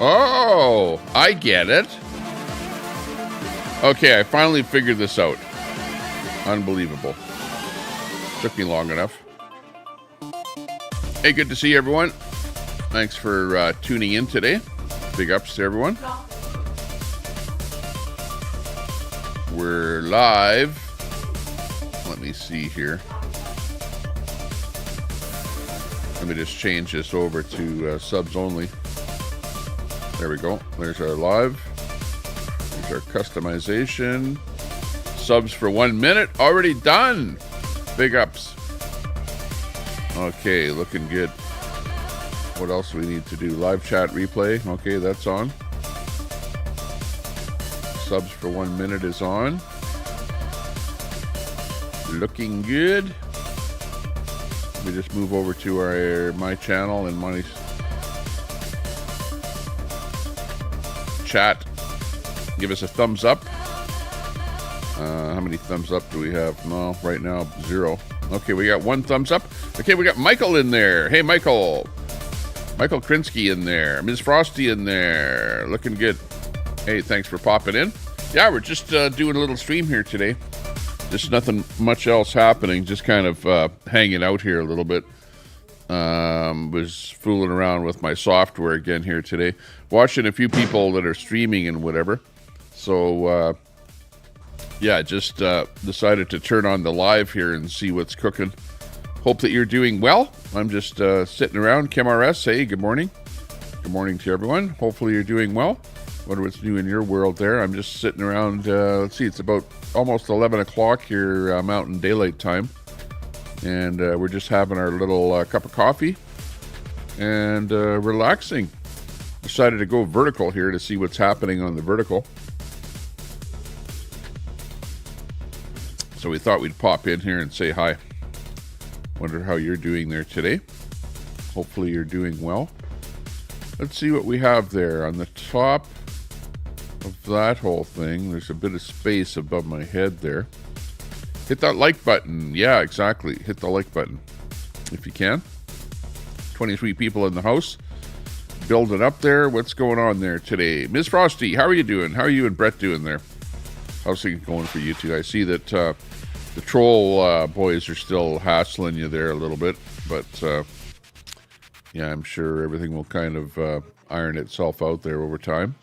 Oh, I get it. Okay, I finally figured this out. Unbelievable. Took me long enough. Hey, good to see everyone. Thanks for tuning in today. Big ups to everyone. We're live. Let me see here. Let me just change this over to subs only. There we go. There's our live. There's our customization. Subs for 1 minute. Already done. Big ups. Okay, looking good. What else do we need to do? Live chat replay. Okay, that's on. Subs for 1 minute is on. Looking good. We just move over to my channel and my chat. Give us a thumbs up. How many thumbs up do we have? No, right now 0. Okay, we got 1 thumbs up. Okay, we got Michael in there. Hey, Michael. Michael Krinsky in there. Ms. Frosty in there. Looking good. Hey, thanks for popping in. Yeah, we're just doing a little stream here today. Just nothing much else happening. Just kind of hanging out here a little bit. Was fooling around with my software again here today. Watching a few people that are streaming and whatever. So, yeah, just decided to turn on the live here and see what's cooking. Hope that you're doing well. I'm just sitting around. Kim RS, hey, good morning. Good morning to everyone. Hopefully you're doing well. Wonder what's new in your world there. I'm just sitting around. Let's see, it's about almost 11 o'clock here, Mountain Daylight Time. And we're just having our little cup of coffee and relaxing. Decided to go vertical here to see what's happening on the vertical. So we thought we'd pop in here and say hi. Wonder how you're doing there today. Hopefully you're doing well. Let's see what we have there on the top of that whole thing. There's a bit of space above my head there. Hit that like button. Yeah, exactly. Hit the like button if you can. 23 people in the house. Build it up there. What's going on there today? Ms. Frosty, how are you doing? How are you and Brett doing there? How's things going for you two? I see that the troll boys are still hassling you there a little bit. But, yeah, I'm sure everything will kind of iron itself out there over time.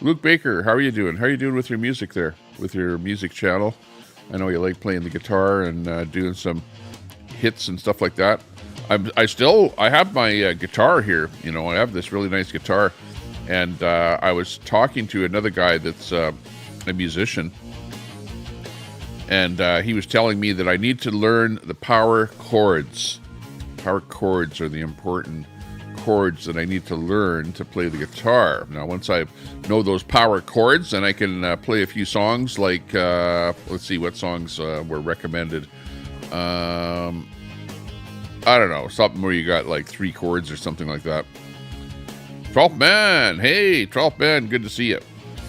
Luke Baker, how are you doing? How are you doing with your music there? With your music channel? I know you like playing the guitar and doing some hits and stuff like that. I have my guitar here. You know, I have this really nice guitar. And I was talking to another guy that's a musician. And he was telling me that I need to learn the power chords. Power chords are the important chords that I need to learn to play the guitar. Now, once I know those power chords, then I can play a few songs like, let's see what songs were recommended. I don't know, something where you got like 3 chords or something like that. 12th Man, hey, 12th Man, good to see you.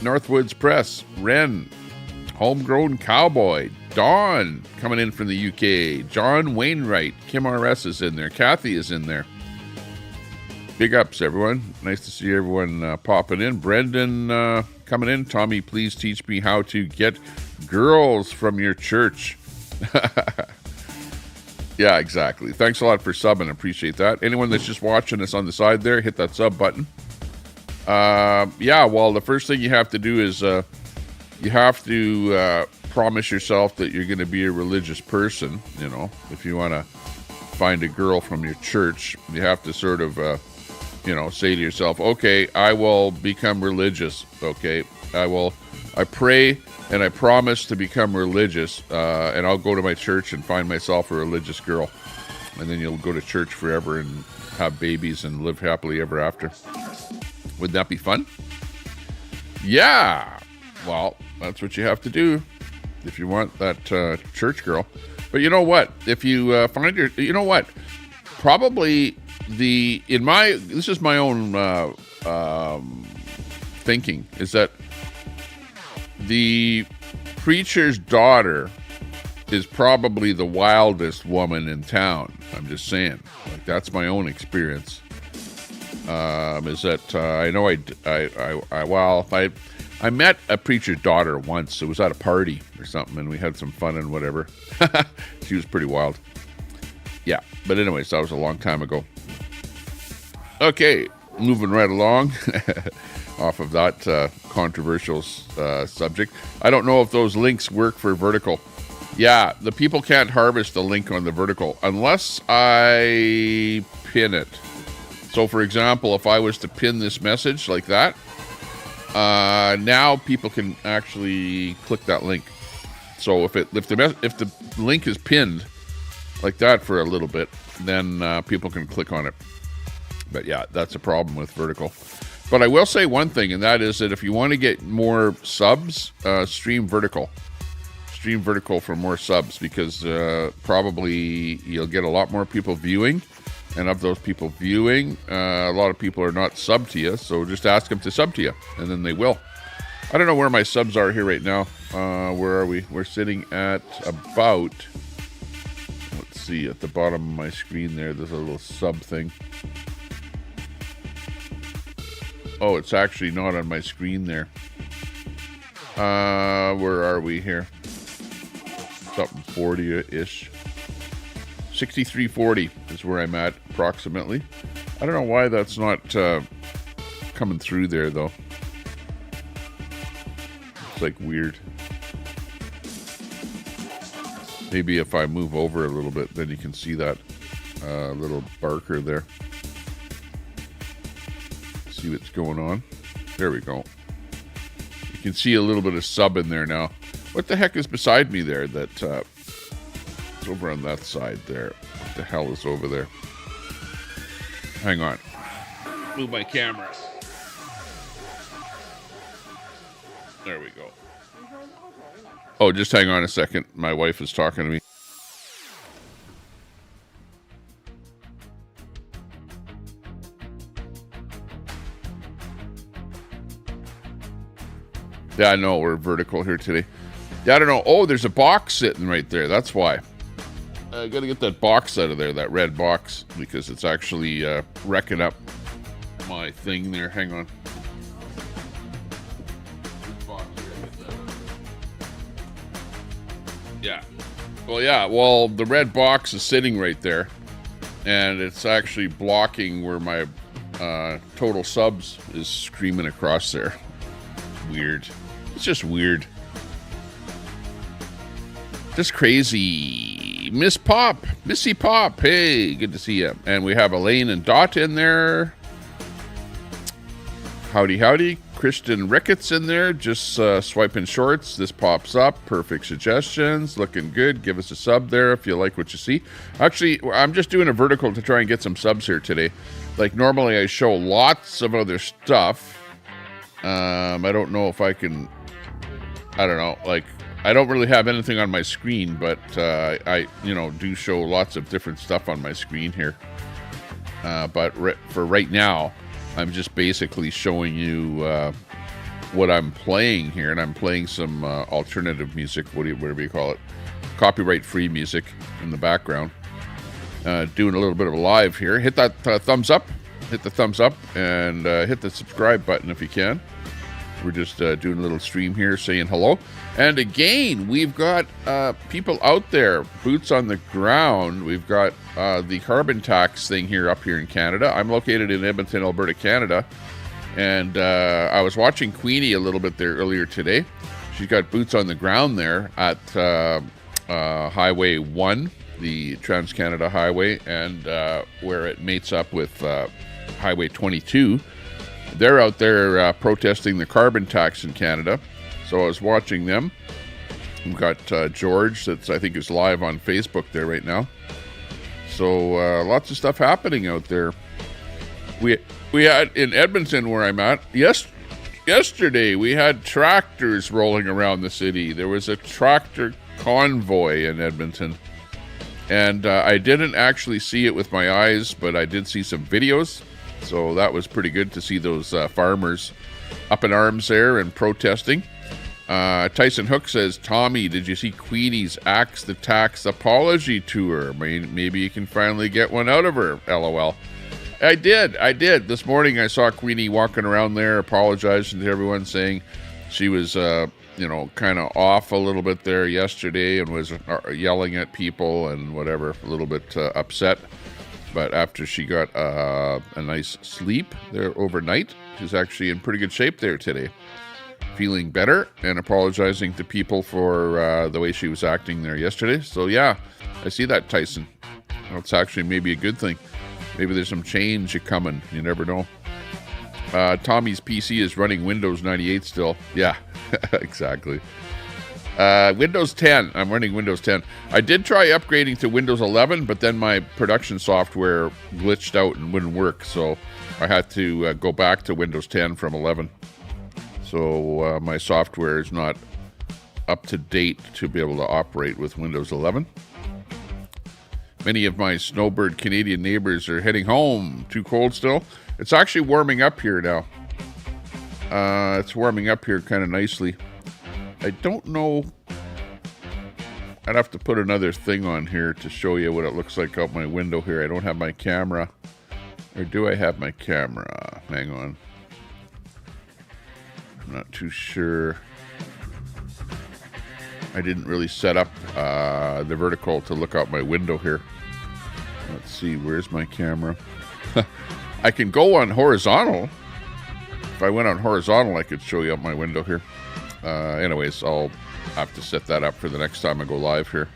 Northwoods Press, Ren, Homegrown Cowboy, Dawn, coming in from the UK, John Wainwright, Kim RS is in there, Kathy is in there. Big ups, everyone. Nice to see everyone popping in. Brendan coming in. Tommy, please teach me how to get girls from your church. Yeah, exactly. Thanks a lot for subbing. Appreciate that. Anyone that's just watching us on the side there, hit that sub button. Yeah, well, the first thing you have to do is you have to promise yourself that you're going to be a religious person. You know, if you want to find a girl from your church, you have to sort of... you know, say to yourself, okay, I will become religious, okay? I pray and I promise to become religious, and I'll go to my church and find myself a religious girl. And then you'll go to church forever and have babies and live happily ever after. Would that be fun? Yeah. Well, that's what you have to do if you want that church girl. But you know what? If you find you know what? Probably... this is my own thinking, is that the preacher's daughter is probably the wildest woman in town. I'm just saying, like, that's my own experience. is that I know I met a preacher's daughter once. It was at a party or something, and we had some fun and whatever. She was pretty wild. Yeah, but anyways, that was a long time ago. Okay, moving right along off of that controversial subject. I don't know if those links work for vertical. Yeah, the people can't harvest the link on the vertical unless I pin it. So, for example, if I was to pin this message like that, now people can actually click that link. So if the link is pinned like that for a little bit, then people can click on it. But yeah, that's a problem with vertical. But I will say one thing, and that is that if you want to get more subs, stream vertical. Stream vertical for more subs, because probably you'll get a lot more people viewing. And of those people viewing, a lot of people are not subbed to you. So just ask them to sub to you, and then they will. I don't know where my subs are here right now. Where are we? We're sitting at about... Let's see, at the bottom of my screen there's a little sub thing. Oh, it's actually not on my screen there. Where are we here? Something 40-ish. 6340 is where I'm at, approximately. I don't know why that's not coming through there, though. It's like weird. Maybe if I move over a little bit, then you can see that little barker there. See what's going on. There we go. You can see a little bit of sub in there now. What the heck is beside me there? That it's over on that side there. What the hell is over there? Hang on. Move my camera. There we go. Oh, just hang on a second. My wife is talking to me. Yeah, I know we're vertical here today. Yeah, I don't know. Oh, there's a box sitting right there. That's why. I got to get that box out of there, that red box, because it's actually wrecking up my thing there. Hang on. Yeah. Well, yeah. Well, the red box is sitting right there, and it's actually blocking where my total subs is screaming across there. Weird. It's just weird. Just crazy. Missy Pop. Hey, good to see you. And we have Elaine and Dot in there. Howdy. Kristen Ricketts in there. Just swiping shorts. This pops up. Perfect suggestions. Looking good. Give us a sub there if you like what you see. Actually, I'm just doing a vertical to try and get some subs here today. Like normally I show lots of other stuff. I don't know if I can... I don't know. Like, I don't really have anything on my screen, but I do show lots of different stuff on my screen here. But for right now, I'm just basically showing you what I'm playing here, and I'm playing some alternative music, whatever you call it, copyright-free music in the background. Doing a little bit of a live here. Hit that thumbs up. Hit the thumbs up and hit the subscribe button if you can. We're just doing a little stream here saying hello. And again, we've got people out there, boots on the ground. We've got the carbon tax thing up here in Canada. I'm located in Edmonton, Alberta, Canada. And I was watching Queenie a little bit there earlier today. She's got boots on the ground there at Highway 1, the Trans-Canada Highway, and where it mates up with Highway 22. They're out there protesting the carbon tax in Canada. So I was watching them. We've got George, that's I think is live on Facebook there right now. So lots of stuff happening out there. We had in Edmonton, where I'm at, yesterday we had tractors rolling around the city. There was a tractor convoy in Edmonton. And I didn't actually see it with my eyes, but I did see some videos. So that was pretty good to see those farmers up in arms there and protesting. Tyson Hook says, Tommy, did you see Queenie's Axe the Tax apology tour? Maybe you can finally get one out of her, LOL. I did. This morning I saw Queenie walking around there, apologizing to everyone, saying she was, kind of off a little bit there yesterday and was yelling at people and whatever, a little bit upset. But after she got a nice sleep there overnight, she's actually in pretty good shape there today. Feeling better and apologizing to people for the way she was acting there yesterday. So yeah, I see that, Tyson. It's actually maybe a good thing. Maybe there's some change coming. You never know. Tommy's PC is running Windows 98 still. Yeah, exactly. Windows 10. I'm running Windows 10. I did try upgrading to Windows 11, but then my production software glitched out and wouldn't work. So I had to go back to Windows 10 from 11. So my software is not up to date to be able to operate with Windows 11. Many of my snowbird Canadian neighbors are heading home. Too cold still? It's actually warming up here now. It's warming up here kind of nicely. I don't know. I'd have to put another thing on here to show you what it looks like out my window here. I don't have my camera. Or do I have my camera? Hang on. I'm not too sure. I didn't really set up the vertical to look out my window here. Let's see, where's my camera? I can go on horizontal. If I went on horizontal, I could show you out my window here. Anyways, I'll have to set that up for the next time I go live here.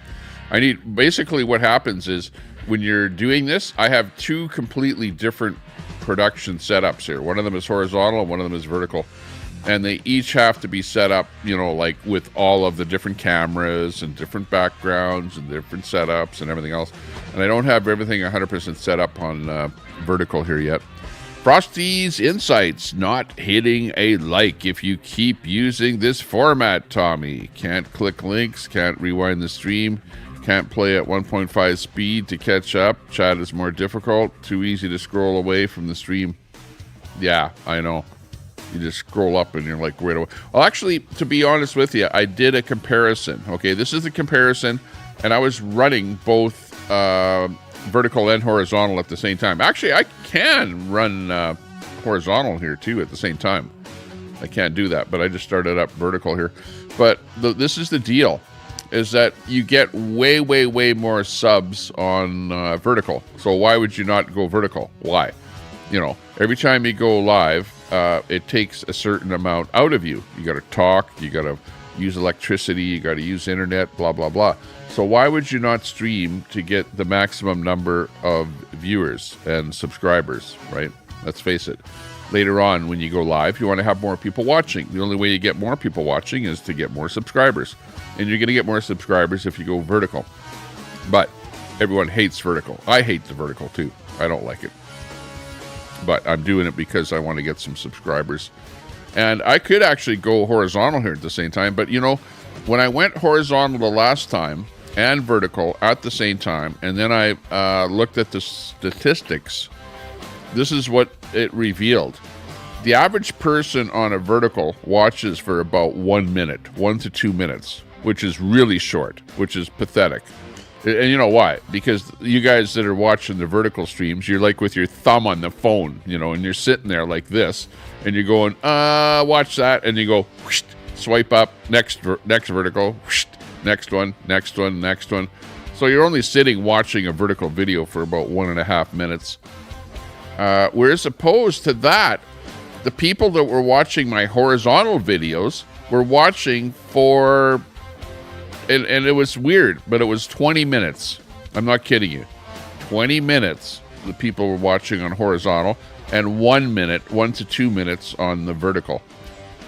Basically what happens is when you're doing this, I have two completely different production setups here. One of them is horizontal and one of them is vertical. And they each have to be set up, like with all of the different cameras and different backgrounds and different setups and everything else. And I don't have everything 100% set up on vertical here yet. Frosty's Insights not hitting a like if you keep using this format, Tommy. Can't click links, can't rewind the stream, can't play at 1.5 speed to catch up. Chat is more difficult, too easy to scroll away from the stream. Yeah, I know. You just scroll up and you're like, right away. Well, actually, to be honest with you, I did a comparison. Okay, this is the comparison, and I was running both vertical and horizontal at the same time. Actually, I can run horizontal here too at the same time. I can't do that, but I just started up vertical here. But this is the deal, is that you get way, way, way more subs on vertical. So why would you not go vertical? Why? Every time you go live, it takes a certain amount out of you. You got to talk, you got to use electricity, you got to use internet, blah, blah, blah. So why would you not stream to get the maximum number of viewers and subscribers, right? Let's face it. Later on, when you go live, you want to have more people watching. The only way you get more people watching is to get more subscribers. And you're going to get more subscribers if you go vertical. But everyone hates vertical. I hate the vertical too. I don't like it. But I'm doing it because I want to get some subscribers. And I could actually go horizontal here at the same time. But, when I went horizontal the last time and vertical at the same time, and then I looked at the statistics, this is what it revealed. The average person on a vertical watches for about 1 minute, 1 to 2 minutes, which is really short, which is pathetic. And you know why? Because you guys that are watching the vertical streams, you're like with your thumb on the phone, and you're sitting there like this, and you're going, watch that, and you go, whoosh, swipe up, next vertical, whoosh, next one. So you're only sitting watching a vertical video for about 1.5 minutes. Whereas opposed to that, the people that were watching my horizontal videos were watching for... And it was weird, but it was 20 minutes. I'm not kidding you. 20 minutes the people were watching on horizontal, and 1 minute, 1 to 2 minutes on the vertical.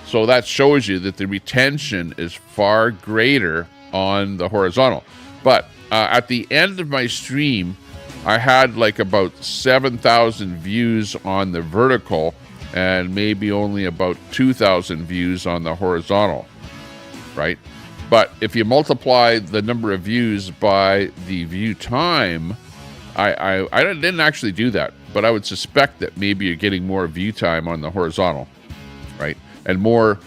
So that shows you that the retention is far greater on the horizontal. But at the end of my stream, I had like about 7,000 views on the vertical and maybe only about 2,000 views on the horizontal, right? But if you multiply the number of views by the view time, I didn't actually do that, but I would suspect that maybe you're getting more view time on the horizontal, right? And more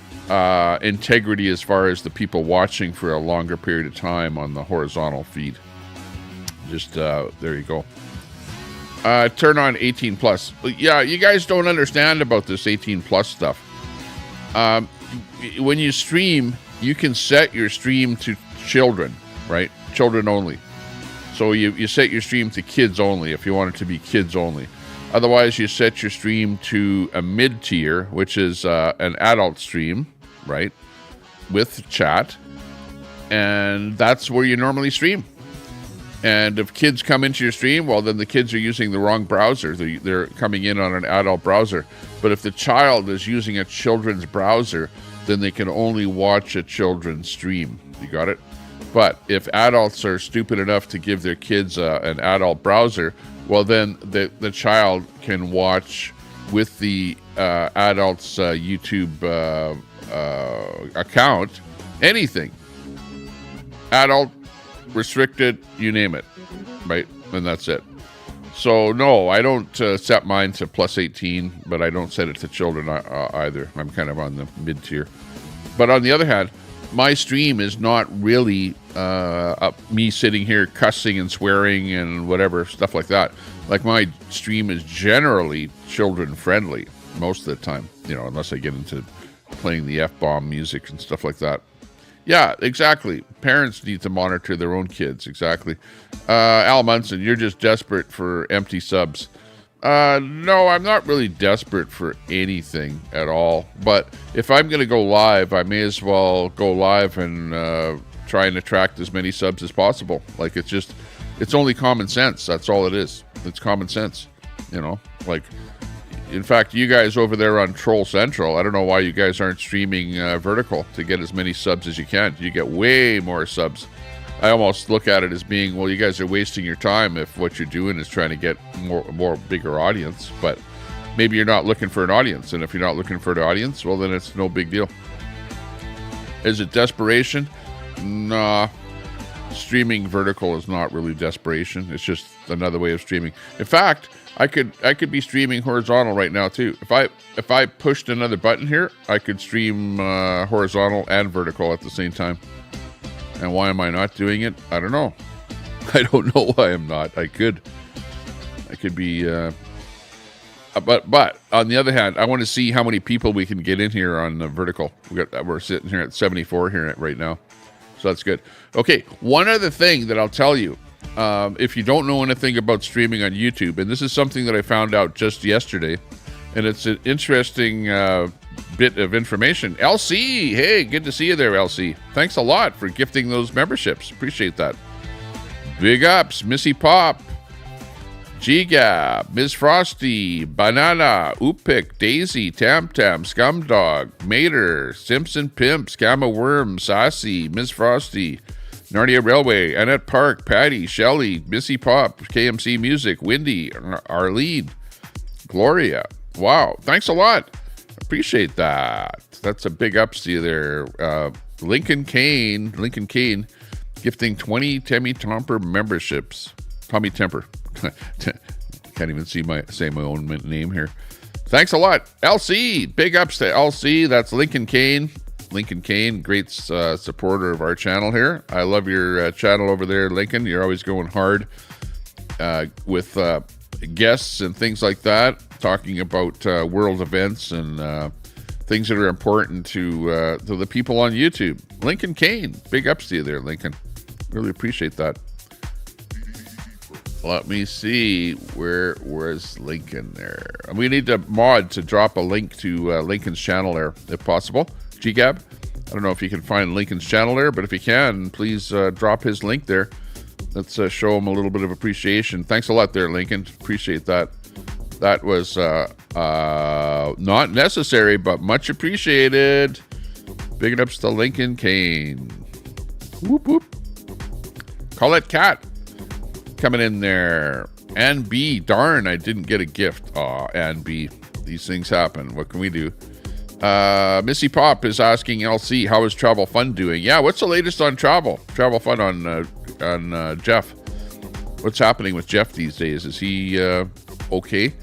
integrity as far as the people watching for a longer period of time on the horizontal feed. Just there you go. Turn on 18 plus. Yeah, you guys don't understand about this 18 plus stuff. When you stream, you can set your stream to children, right? Children only. So you set your stream to kids only if you want it to be kids only. Otherwise, you set your stream to a mid-tier, which is an adult stream, right? With chat. And that's where you normally stream. And if kids come into your stream, well, then the kids are using the wrong browser. They're coming in on an adult browser. But if the child is using a children's browser, then they can only watch a children's stream. You got it? But if adults are stupid enough to give their kids an adult browser, well, then the child can watch with the adult's YouTube account anything. Adult, restricted, you name it, right? And that's it. So, no, I don't set mine to plus 18, but I don't set it to children either. I'm kind of on the mid-tier. But on the other hand, my stream is not really me sitting here cussing and swearing and whatever, stuff like that. Like, my stream is generally children-friendly most of the time, unless I get into playing the F-bomb music and stuff like that. Yeah, exactly. Parents need to monitor their own kids. Exactly. Al Munson, you're just desperate for empty subs. No, I'm not really desperate for anything at all. But if I'm going to go live, I may as well go live and try and attract as many subs as possible. Like, it's only common sense. That's all it is. It's common sense. In fact, you guys over there on Troll Central, I don't know why you guys aren't streaming vertical to get as many subs as you can. You get way more subs. I almost look at it as being, well, you guys are wasting your time if what you're doing is trying to get more bigger audience. But maybe you're not looking for an audience. And if you're not looking for an audience, well, then it's no big deal. Is it desperation? Nah. Streaming vertical is not really desperation. It's just another way of streaming. In fact, I could be streaming horizontal right now too. If I pushed another button here, I could stream horizontal and vertical at the same time. And why am I not doing it? I don't know. I don't know why I'm not. I could be. But on the other hand, I want to see how many people we can get in here on vertical. We're sitting here at 74 here right now, so that's good. Okay, one other thing that I'll tell you. If you don't know anything about streaming on YouTube, and this is something that I found out just yesterday, and it's an interesting bit of information. LC, hey, good to see you there, LC. Thanks a lot for gifting those memberships. Appreciate that. Big ups, Missy Pop, G-Gab, Ms. Frosty, Banana, Oopik, Daisy, Tam Tam, Scumdog, Mater, Simpson Pimp, Scamma Worm, Sassy, Ms. Frosty, Narnia Railway, Annette Park, Patty, Shelley, Missy Pop, KMC Music, Windy, Arlene, Gloria. Wow, thanks a lot. Appreciate that. That's a big ups to you there. Lincoln Kane, gifting 20 Tommy Temper memberships. Tommy Temper. Can't even say my own name here. Thanks a lot. LC, big ups to LC. That's Lincoln Kane. Lincoln Kane, great supporter of our channel here. I love your channel over there, Lincoln. You're always going hard with guests and things like that, talking about world events and things that are important to the people on YouTube. Lincoln Kane, big ups to you there, Lincoln. Really appreciate that. Let me see. Where's Lincoln there? We need a mod to drop a link to Lincoln's channel there, if possible. G-Gab, I don't know if you can find Lincoln's channel there, but if you can, please drop his link there. Let's show him a little bit of appreciation. Thanks a lot there, Lincoln. Appreciate that. That was not necessary, but much appreciated. Big ups to Lincoln Kane. Whoop, whoop. Colette Cat coming in there. Ann B, darn, I didn't get a gift. Aw, Ann B. These things happen. What can we do? Missy Pop is asking LC, how is Travel Fun doing? Yeah, what's the latest on Travel Fun on Jeff? What's happening with Jeff these days? Is he okay?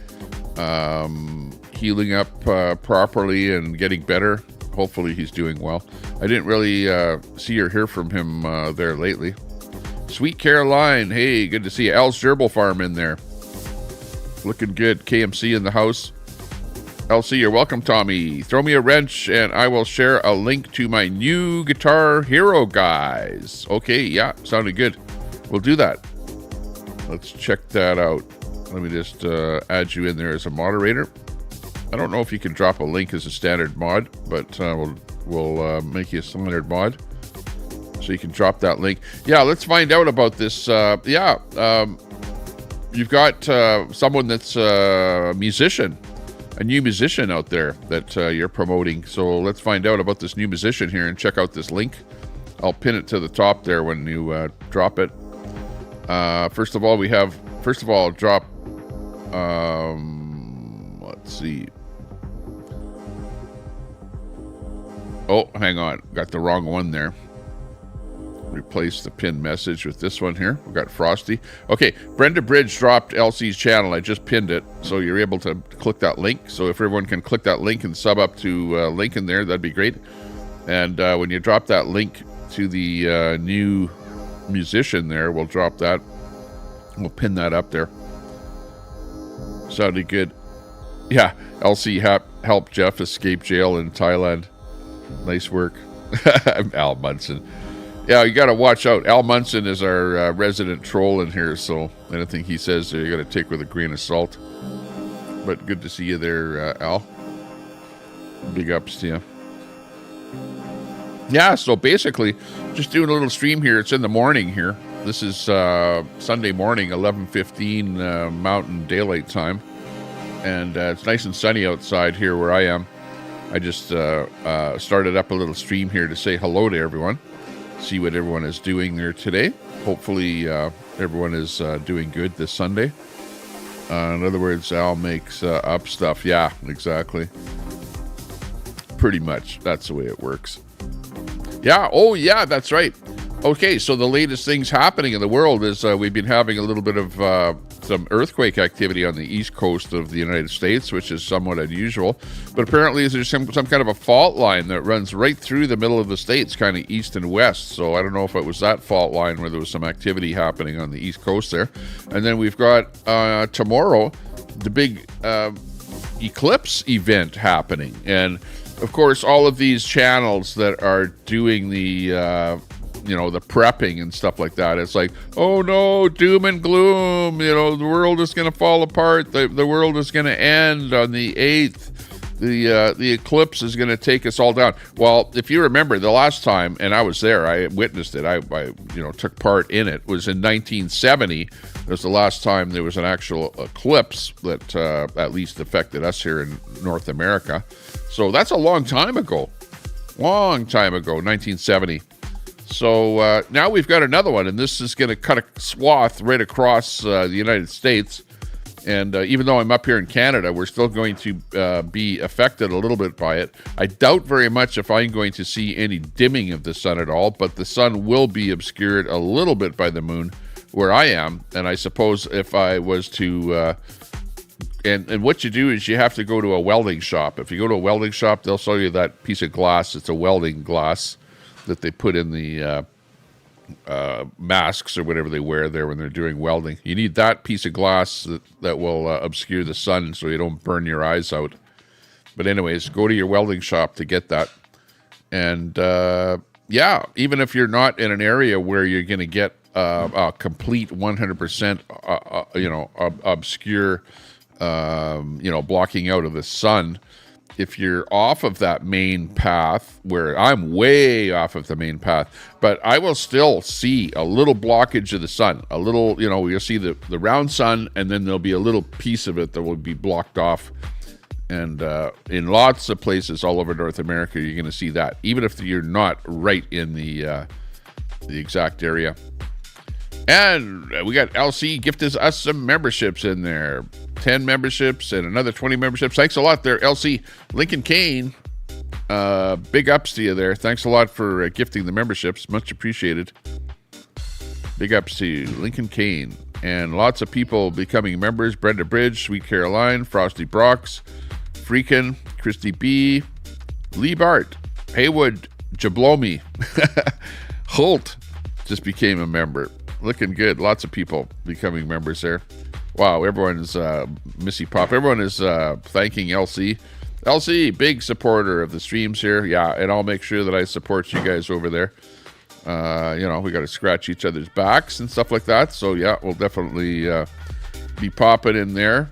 Healing up properly and getting better? Hopefully he's doing well. I didn't really see or hear from him there lately. Sweet Caroline, hey, good to see you. Al's Gerbil Farm in there. Looking good. KMC in the house. LC, you're welcome, Tommy. Throw me a wrench and I will share a link to my new Guitar Hero guys. Okay, yeah, sounded good. We'll do that. Let's check that out. Let me just add you in there as a moderator. I don't know if you can drop a link as a standard mod, but we'll make you a standard mod. So you can drop that link. Yeah, let's find out about this. You've got someone that's a musician. A new musician out there that you're promoting. So let's find out about this new musician here and check out this link. I'll pin it to the top there when you drop it. First of all, drop. Let's see. Oh, hang on. Got the wrong one there. Replace the pinned message with this one here. We've got Frosty. Okay, Brenda Bridge dropped LC's channel. I just pinned it, so you're able to click that link. So if everyone can click that link and sub up to Lincoln there, that'd be great. And when you drop that link to the new musician there, we'll drop that. We'll pin that up there. Sounded good. Yeah, LC helped Jeff escape jail in Thailand. Nice work. Al Munson. Yeah, you got to watch out. Al Munson is our resident troll in here, so anything he says, you got to take with a grain of salt. But good to see you there, Al. Big ups to you. Yeah, so basically, just doing a little stream here. It's in the morning here. This is Sunday morning, 11:15 Mountain Daylight Time. And it's nice and sunny outside here where I am. I just started up a little stream here to say hello to everyone. See what everyone is doing there today. Hopefully everyone is doing good this Sunday. In other words, Al makes up stuff. Yeah, exactly. Pretty much. That's the way it works. Yeah. Oh, yeah, that's right. Okay, so the latest things happening in the world is we've been having a little bit of some earthquake activity on the east coast of the United States, which is somewhat unusual. But apparently there's some kind of a fault line that runs right through the middle of the states, kind of east and west. So I don't know if it was that fault line where there was some activity happening on the east coast there. And then we've got tomorrow the big eclipse event happening. And of course, all of these channels that are doing the the prepping and stuff like that. It's like, oh no, doom and gloom. The world is going to fall apart. The world is going to end on the 8th. The eclipse is going to take us all down. Well, if you remember the last time, and I was there, I witnessed it. I took part in it. Was in 1970. It was the last time there was an actual eclipse that at least affected us here in North America. So that's a long time ago. 1970. So now we've got another one, and this is going to cut a swath right across the United States. And even though I'm up here in Canada, we're still going to be affected a little bit by it. I doubt very much if I'm going to see any dimming of the sun at all, but the sun will be obscured a little bit by the moon where I am. And I suppose if I was to... And what you do is you have to go to a welding shop. If you go to a welding shop, they'll sell you that piece of glass. It's a welding glass that they put in the masks or whatever they wear there when they're doing welding. You need that piece of glass that will obscure the sun so you don't burn your eyes out. But anyways, go to your welding shop to get that. And even if you're not in an area where you're going to get a complete 100% obscure blocking out of the sun, if you're off of that main path, where I'm way off of the main path, but I will still see a little blockage of the sun, a little, you'll see the round sun, and then there'll be a little piece of it that will be blocked off. And in lots of places all over North America, you're going to see that, even if you're not right in the exact area. And we got LC gifted us some memberships in there. 10 memberships and another 20 memberships. Thanks a lot there, LC. Lincoln Kane, big ups to you there. Thanks a lot for gifting the memberships. Much appreciated. Big ups to you, Lincoln Kane. And lots of people becoming members. Brenda Bridge, Sweet Caroline, Frosty Brox, Freakin', Christy B, Lee Bart, Haywood, Jablomi, Holt just became a member. Looking good. Lots of people becoming members there. Wow, everyone's Missy Pop. Everyone is thanking LC. LC, big supporter of the streams here. Yeah, and I'll make sure that I support you guys over there. You know, we got to scratch each other's backs and stuff like that. So yeah, we'll definitely be popping in there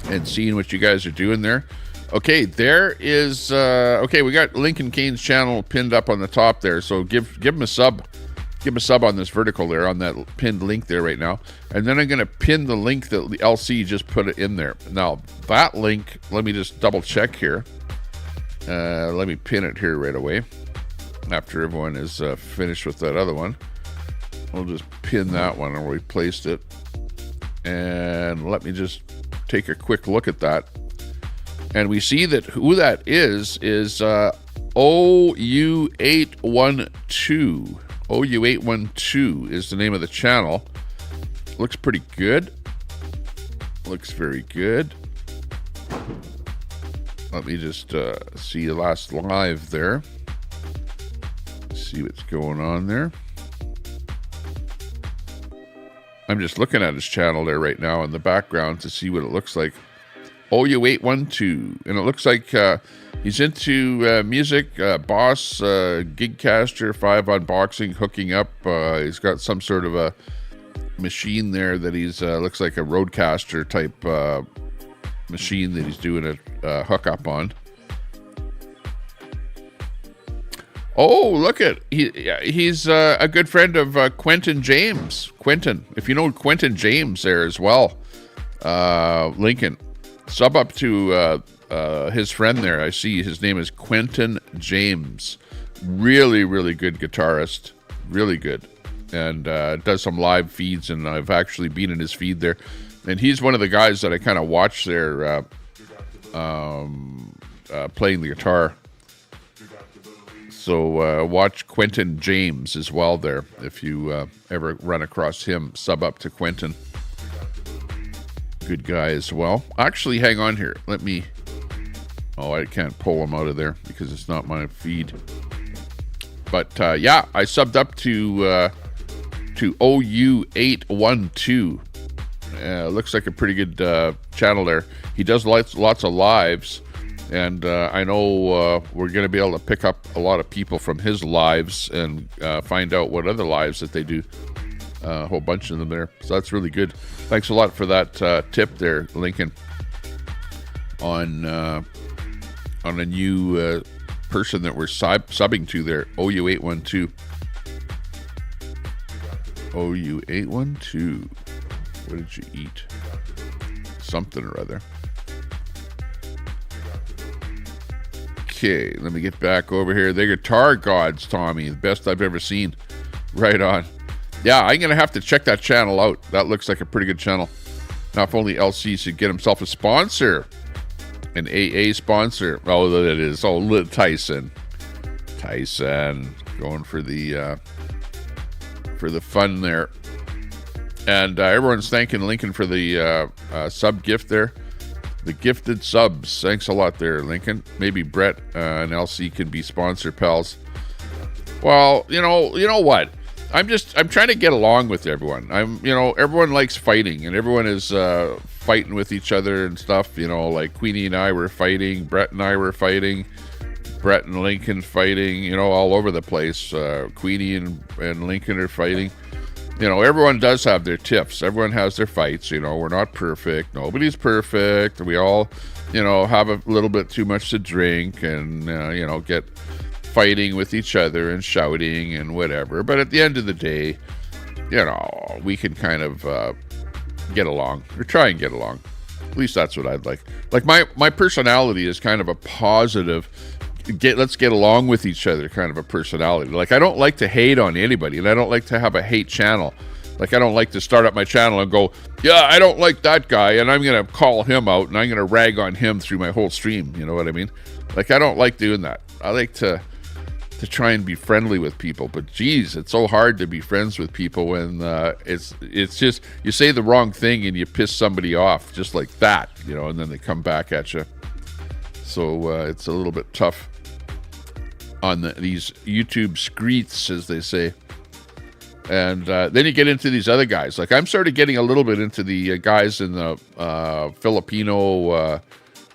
and seeing what you guys are doing there. Okay, there is okay, we got Lincoln Kane's channel pinned up on the top there, so give him a sub. Give him a sub on this vertical there, on that pinned link there right now. And then I'm going to pin the link that the LC just put it in there. Now, that link, let me just double check here. Let me pin it here right away. After everyone is finished with that other one. We'll just pin that one and we placed it. And let me just take a quick look at that. And we see that who that is OU812. OU812 is the name of the channel. Looks pretty good. Looks very good. Let me just see the last live there. See what's going on there. I'm just looking at his channel there right now in the background to see what it looks like. OU812. And it looks like he's into music, boss, gigcaster, 5 unboxing, hooking up. He's got some sort of a machine there that he's, looks like a roadcaster type machine that he's doing a hookup on. Oh, look at, he's a good friend of Quentin James. Quentin, if you know Quentin James there as well. Lincoln, sub up to his friend there. I see his name is Quentin James. Really, really good guitarist. Really good. And does some live feeds, and I've actually been in his feed there. And he's one of the guys that I kind of watch there playing the guitar. So watch Quentin James as well there. If you ever run across him, sub up to Quentin. Good guy as well. Actually, hang on here. Let me... Oh, I can't pull him out of there because it's not my feed. But yeah, I subbed up to OU812. Looks like a pretty good channel there. He does lots of lives. And I know we're going to be able to pick up a lot of people from his lives and find out what other lives that they do. A whole bunch of them there. So that's really good. Thanks a lot for that tip there, Lincoln, on a new person that we're subbing to there, OU812. OU812. What did you eat? Something or other. Okay, let me get back over here. The Guitar Gods, Tommy. The best I've ever seen. Right on. Yeah, I'm going to have to check that channel out. That looks like a pretty good channel. Now, if only LC should get himself a sponsor. An AA sponsor. Oh, that is. Oh, Tyson. Tyson. Going for the fun there. And everyone's thanking Lincoln for the sub gift there. The gifted subs. Thanks a lot there, Lincoln. Maybe Brett and LC can be sponsor pals. Well, you know what? I'm trying to get along with everyone. Everyone likes fighting, and everyone is fighting with each other and stuff. Like Queenie and I were fighting, Brett and I were fighting, Brett and Lincoln fighting. All over the place. Queenie and Lincoln are fighting. Everyone does have their tiffs. Everyone has their fights. We're not perfect. Nobody's perfect. We all, have a little bit too much to drink and, get fighting with each other and shouting and whatever. But at the end of the day, we can kind of get along or try and get along. At least that's what I'd like. Like my personality is kind of a positive, let's get along with each other kind of a personality. Like, I don't like to hate on anybody, and I don't like to have a hate channel. Like, I don't like to start up my channel and go, yeah, I don't like that guy, and I'm going to call him out, and I'm going to rag on him through my whole stream. You know what I mean? Like, I don't like doing that. I like to try and be friendly with people, but geez, it's so hard to be friends with people when it's just, you say the wrong thing and you piss somebody off just like that, and then they come back at you. So it's a little bit tough on these YouTube screets, as they say. And then you get into these other guys. Like I'm sort of getting a little bit into the guys in the Filipino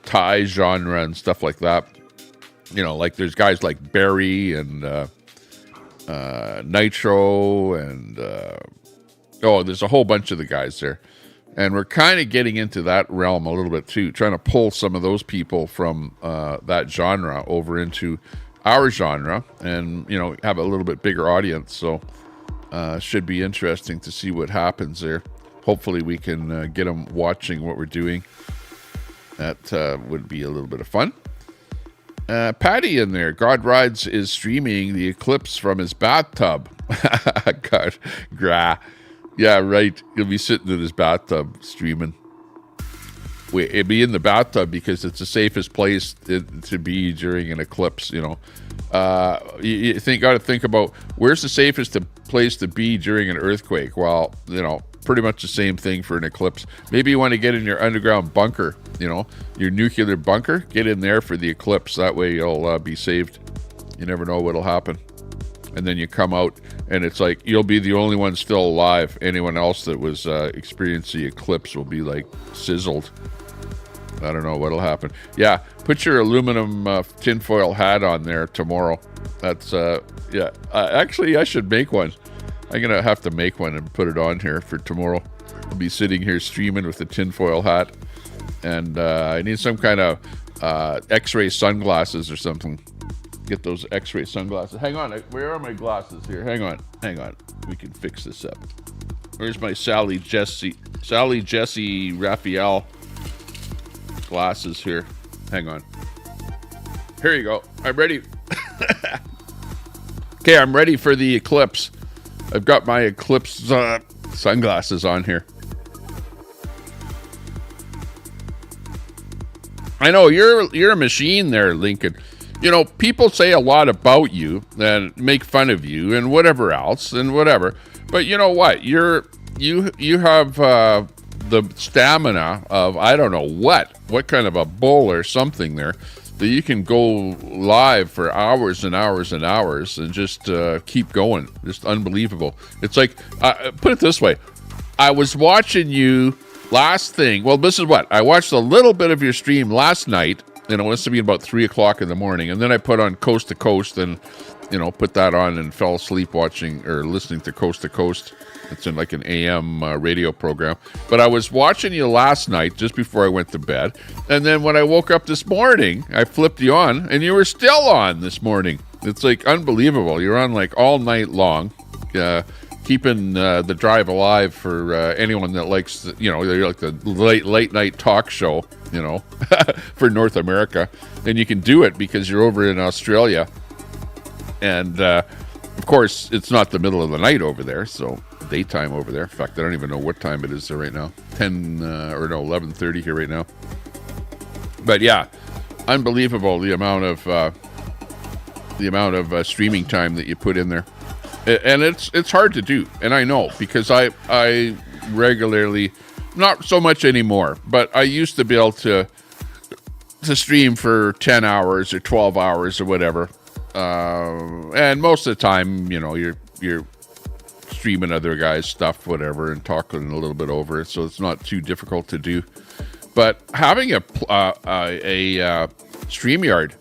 Thai genre and stuff like that. You know, like there's guys like Barry and Nitro and there's a whole bunch of the guys there. And we're kind of getting into that realm a little bit too, trying to pull some of those people from that genre over into our genre and, you know, have a little bit bigger audience. So should be interesting to see what happens there. Hopefully we can get them watching what we're doing. That would be a little bit of fun. Patty in there. God Rides is streaming the eclipse from his bathtub. God, yeah, right. He'll be sitting in his bathtub streaming. Wait, it'd be in the bathtub because it's the safest place to be during an eclipse. You know, you got to think about where's the safest place to be during an earthquake. Well, you know, pretty much the same thing for an eclipse. Maybe you want to get in your underground bunker. You know, your nuclear bunker. Get in there for the eclipse. That way you'll be saved. You never know what'll happen. And then you come out, and it's like you'll be the only one still alive. Anyone else that was experiencing the eclipse will be like sizzled. I don't know what'll happen. Yeah, put your aluminum tinfoil hat on there tomorrow. That's yeah. Actually, I should make one. I'm gonna have to make one and put it on here for tomorrow. I'll be sitting here streaming with a tinfoil hat, and I need some kind of X-ray sunglasses or something. Get those X-ray sunglasses. Hang on, where are my glasses here? Hang on. We can fix this up. Where's my Sally Jesse Raphael glasses here? Hang on. Here you go. I'm ready. Okay, I'm ready for the eclipse. I've got my eclipse sunglasses on here. I know you're a machine there, Lincoln. You know, people say a lot about you and make fun of you and whatever else and whatever. But you know what? You have the stamina of I don't know what kind of a bull or something there that you can go live for hours and hours and hours and just keep going. Just unbelievable. It's like put it this way. I was watching you last thing. Well, this is what I watched a little bit of your stream last night. You know, it must have been about 3 o'clock in the morning. And then I put on Coast to Coast and, you know, put that on and fell asleep watching or listening to Coast to Coast. It's in like an AM radio program. But I was watching you last night just before I went to bed. And then when I woke up this morning, I flipped you on and you were still on this morning. It's like unbelievable. You're on like all night long, keeping the drive alive for anyone that likes, you know, you're like the late night talk show, you know, for North America. And you can do it because you're over in Australia. And, of course, it's not the middle of the night over there, so daytime over there. In fact, I don't even know what time it is there right now. 11:30 here right now. But, yeah, unbelievable the amount of streaming time that you put in there. And it's hard to do, and I know, because I regularly, not so much anymore, but I used to be able to stream for 10 hours or 12 hours or whatever. And most of the time, you know, you're streaming other guys' stuff, whatever, and talking a little bit over it, so it's not too difficult to do. But having a StreamYard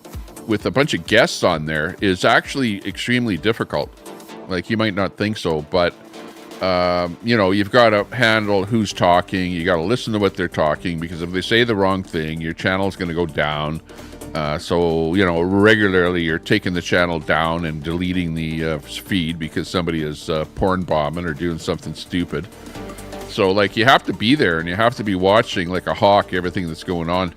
with a bunch of guests on there is actually extremely difficult. Like, you might not think so, but, you know, you've got to handle who's talking. You got to listen to what they're talking, because if they say the wrong thing, your channel's going to go down. So, you know, regularly you're taking the channel down and deleting the feed because somebody is porn bombing or doing something stupid. So, like, you have to be there and you have to be watching like a hawk everything that's going on.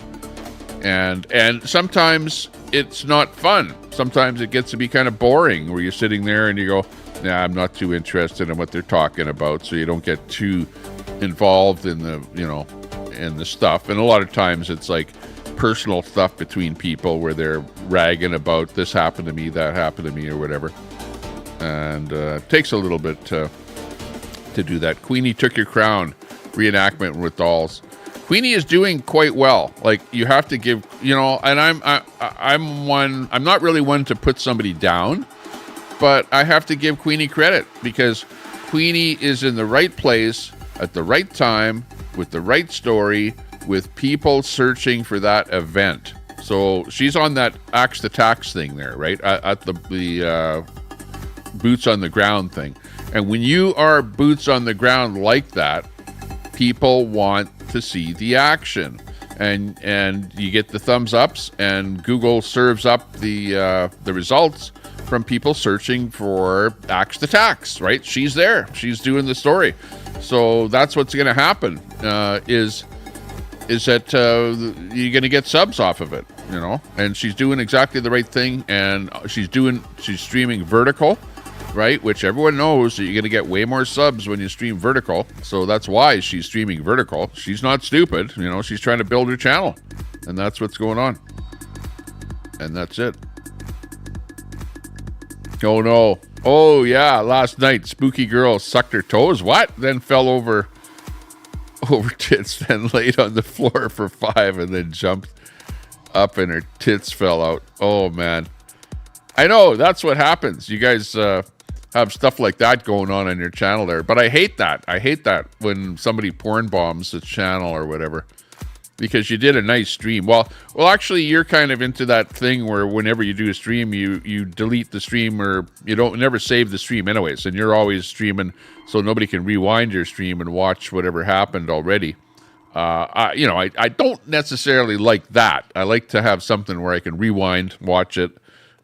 And sometimes it's not fun. Sometimes it gets to be kind of boring where you're sitting there and you go, nah, I'm not too interested in what they're talking about. So you don't get too involved in the, you know, in the stuff. And a lot of times it's like personal stuff between people where they're ragging about this happened to me, that happened to me, or whatever. And it takes a little bit to do that. Queenie Took Your Crown reenactment with dolls. Queenie is doing quite well. Like, you have to give, you know, and I'm not really one to put somebody down, but I have to give Queenie credit because Queenie is in the right place at the right time with the right story with people searching for that event. So she's on that Axe the Tax thing there, right? At the boots on the ground thing. And when you are boots on the ground like that, people want to see the action. And you get the thumbs ups, and Google serves up the results from people searching for Axe the Tax, right? She's there. She's doing the story. So that's what's going to happen, is that you're going to get subs off of it, you know? And she's doing exactly the right thing, and she's streaming vertical, right? Which everyone knows that you're going to get way more subs when you stream vertical. So that's why she's streaming vertical. She's not stupid, you know? She's trying to build her channel, and that's what's going on. And that's it. Oh, no. Oh, yeah. Last night, spooky girl sucked her toes. What? Then fell over tits, then laid on the floor for 5, and then jumped up and her tits fell out. Oh, man. I know. That's what happens. You guys have stuff like that going on your channel there. But I hate that. I hate that when somebody porn bombs the channel or whatever. Because you did a nice stream. Well, actually, you're kind of into that thing where whenever you do a stream, you delete the stream, or you never save the stream anyways, and you're always streaming, so nobody can rewind your stream and watch whatever happened already. I don't necessarily like that. I like to have something where I can rewind, watch it,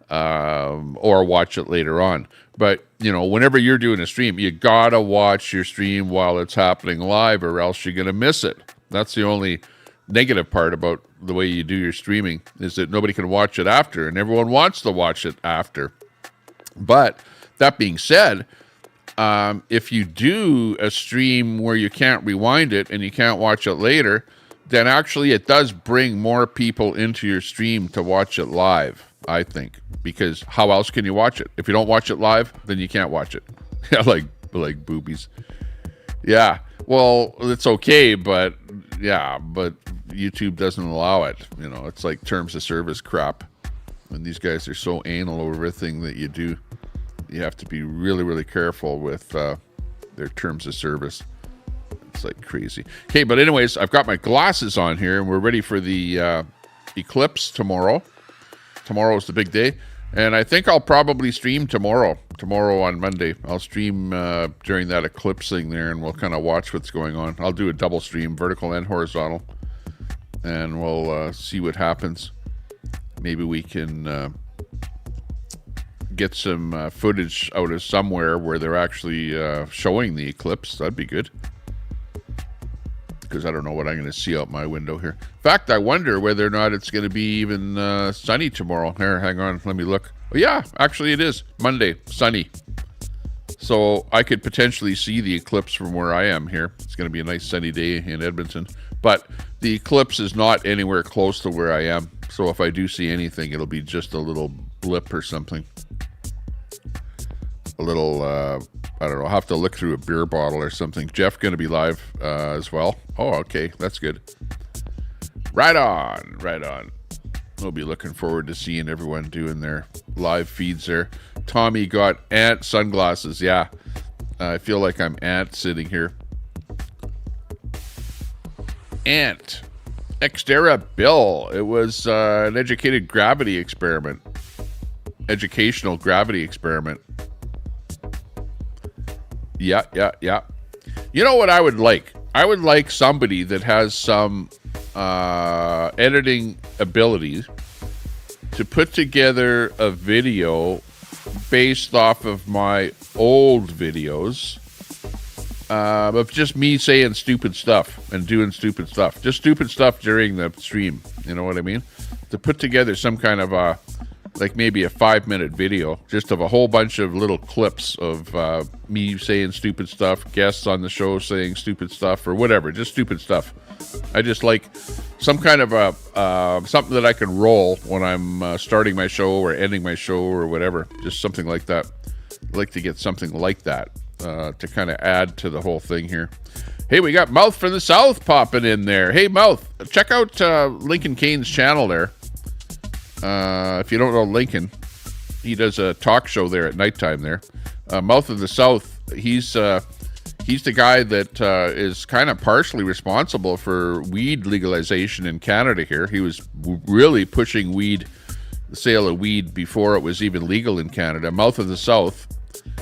or watch it later on. But whenever you're doing a stream, you gotta watch your stream while it's happening live, or else you're gonna miss it. That's the only negative part about the way you do your streaming, is that nobody can watch it after, and everyone wants to watch it after. But that being said, if you do a stream where you can't rewind it and you can't watch it later, then actually it does bring more people into your stream to watch it live, I think, because how else can you watch it? If you don't watch it live, then you can't watch it. like boobies. Yeah, well, it's okay, but YouTube doesn't allow it. It's like terms of service crap. And these guys are so anal over everything that you do. You have to be really, really careful with their terms of service. It's like crazy. Okay, but anyways, I've got my glasses on here, and we're ready for the eclipse tomorrow. Tomorrow's the big day. And I think I'll probably stream tomorrow on Monday. I'll stream during that eclipse thing there, and we'll kind of watch what's going on. I'll do a double stream, vertical and horizontal, and we'll see what happens. Maybe we can get some footage out of somewhere where they're actually showing the eclipse. That'd be good, because I don't know what I'm going to see out my window here. In fact, I wonder whether or not it's going to be even sunny tomorrow. Here, hang on, let me look. Oh, yeah, actually it is. Monday, sunny. So I could potentially see the eclipse from where I am here. It's going to be a nice sunny day in Edmonton. But the eclipse is not anywhere close to where I am. So if I do see anything, it'll be just a little blip or something. A little, I don't know, I'll have to look through a beer bottle or something. Jeff going to be live as well. Oh, okay, that's good. Right on. We'll be looking forward to seeing everyone doing their live feeds there. Tommy got ant sunglasses. Yeah, I feel like I'm ant sitting here. Ant. Xterra Bill. It was an educational gravity experiment. Yeah. You know what I would like? I would like somebody that has some editing abilities to put together a video based off of my old videos of just me saying stupid stuff and doing stupid stuff. Just stupid stuff during the stream. You know what I mean? To put together some kind of like maybe a 5-minute video just of a whole bunch of little clips of me saying stupid stuff, guests on the show saying stupid stuff, or whatever, just stupid stuff. I just like some kind of something that I can roll when I'm starting my show or ending my show or whatever, just something like that. I'd like to get something like that to kind of add to the whole thing here. Hey, we got Mouth from the South popping in there. Hey, Mouth, check out Lincoln Kane's channel there. If you don't know Lincoln, he does a talk show there at nighttime there. Mouth of the South, he's the guy that is kind of partially responsible for weed legalization in Canada here. He was really pushing the sale of weed before it was even legal in Canada. Mouth of the South.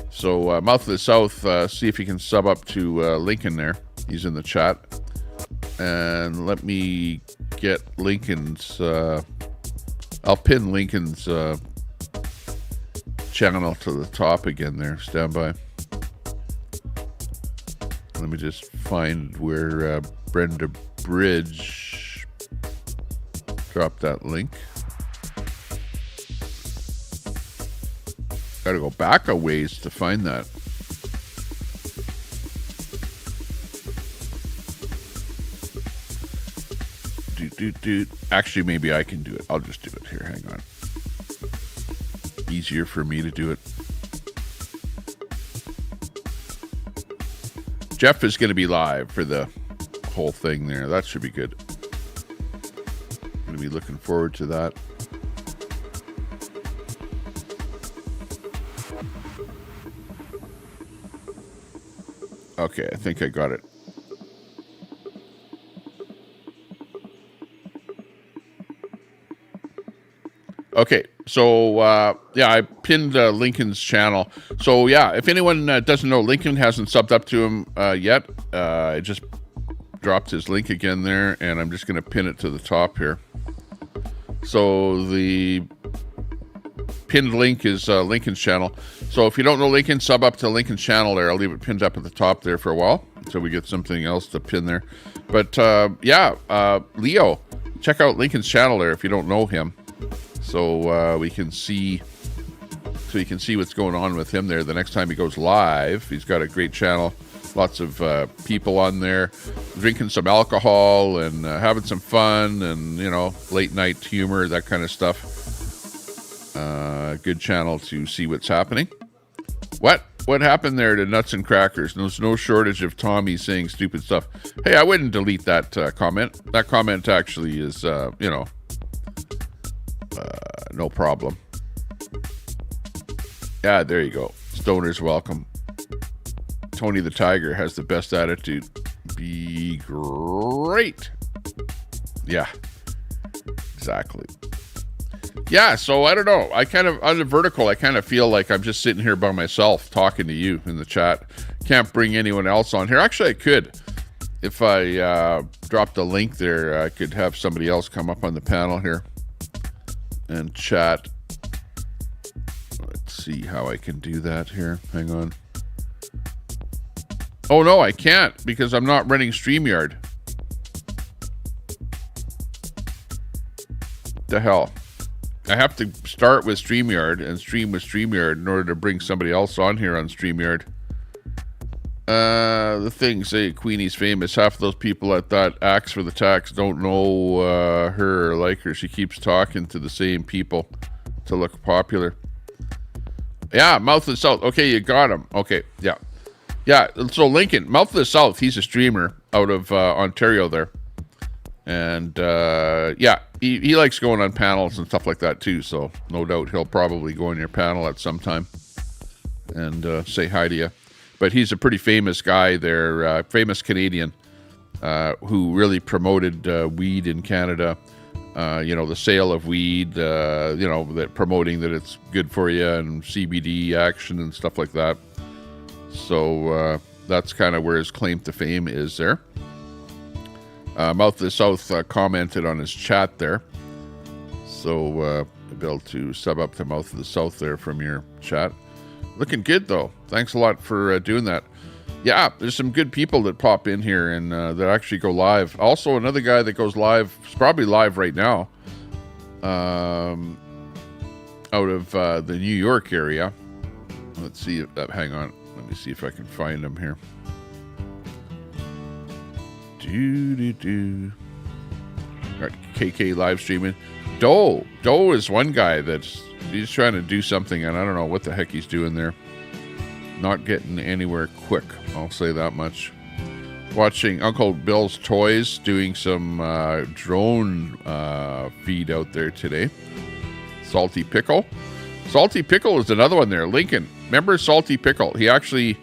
So Mouth of the South, see if you can sub up to Lincoln there. He's in the chat. And let me get Lincoln's, I'll pin Lincoln's channel to the top again there. Stand by. Let me just find where Brenda Bridge dropped that link. Gotta go back a ways to find that. Actually, maybe I can do it. I'll just do it here. Hang on. Easier for me to do it. Jeff is going to be live for the whole thing there. That should be good. I'm going to be looking forward to that. Okay, I think I got it. Okay, so yeah, I pinned Lincoln's channel. So yeah, if anyone doesn't know, Lincoln hasn't subbed up to him yet. I just dropped his link again there, and I'm just going to pin it to the top here. So the pinned link is Lincoln's channel. So if you don't know Lincoln, sub up to Lincoln's channel there. I'll leave it pinned up at the top there for a while until we get something else to pin there. But yeah, Leo, check out Lincoln's channel there if you don't know him. So we can see, so you can see what's going on with him there. The next time he goes live, he's got a great channel. Lots of people on there drinking some alcohol and having some fun and, you know, late night humor, that kind of stuff. Good channel to see what's happening. What happened there to Nuts and Crackers? There's no shortage of Tommy saying stupid stuff. Hey, I wouldn't delete that comment. That comment actually is, you know, no problem. Yeah, there you go. Stoner's welcome. Tony the Tiger has the best attitude. Be great. Yeah, exactly. Yeah, so I don't know. I kind of, on the vertical, I kind of feel like I'm just sitting here by myself talking to you in the chat. Can't bring anyone else on here. Actually, I could. If I dropped a link there, I could have somebody else come up on the panel here and chat. Let's see how I can do that here. Hang on. Oh, no, I can't because I'm not running StreamYard. The hell? I have to start with StreamYard and stream with StreamYard in order to bring somebody else on here on StreamYard. The thing say Queenie's famous. Half of those people at that Axe for the Tax don't know her or like her. She keeps talking to the same people to look popular. Yeah, Mouth of the South. Okay, you got him. Okay, yeah. Yeah, so Lincoln, Mouth of the South, he's a streamer out of Ontario there. And yeah, he likes going on panels and stuff like that too. So no doubt he'll probably go on your panel at some time and say hi to you. But he's a pretty famous guy there, famous Canadian who really promoted weed in Canada. You know, the sale of weed, you know, that promoting that it's good for you and CBD action and stuff like that. So that's kind of where his claim to fame is there. Mouth of the South commented on his chat there. So be able to sub up to Mouth of the South there from your chat. Looking good, though. Thanks a lot for doing that. Yeah, there's some good people that pop in here and that actually go live. Also, another guy that goes live, is probably live right now, out of the New York area. Let's see. Hang on. Let me see if I can find him here. Got KK live streaming. Doe is one guy he's trying to do something, and I don't know what the heck he's doing there. Not getting anywhere quick, I'll say that much. Watching Uncle Bill's Toys doing some drone feed out there today. Salty Pickle. Salty Pickle is another one there. Lincoln, remember Salty Pickle? He actually,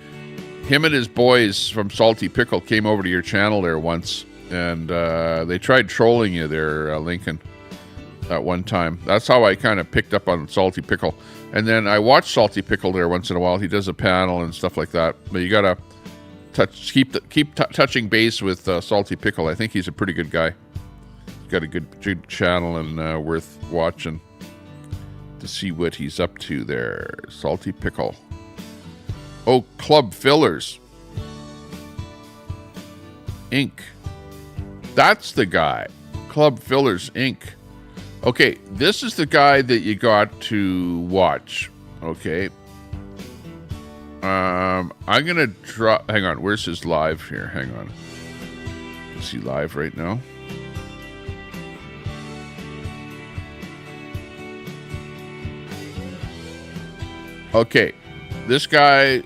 him and his boys from Salty Pickle came over to your channel there once, and they tried trolling you there, Lincoln, at one time. That's how I kind of picked up on Salty Pickle. And then I watch Salty Pickle there once in a while. He does a panel and stuff like that. But you gotta keep touching base with Salty Pickle. I think he's a pretty good guy. He's got a good channel and worth watching to see what he's up to there. Salty Pickle. Oh, Club Fillers Inc. That's the guy. Club Fillers Inc. Okay, this is the guy that you got to watch. Okay. I'm gonna drop. Hang on, where's his live here? Hang on. Is he live right now? Okay, this guy.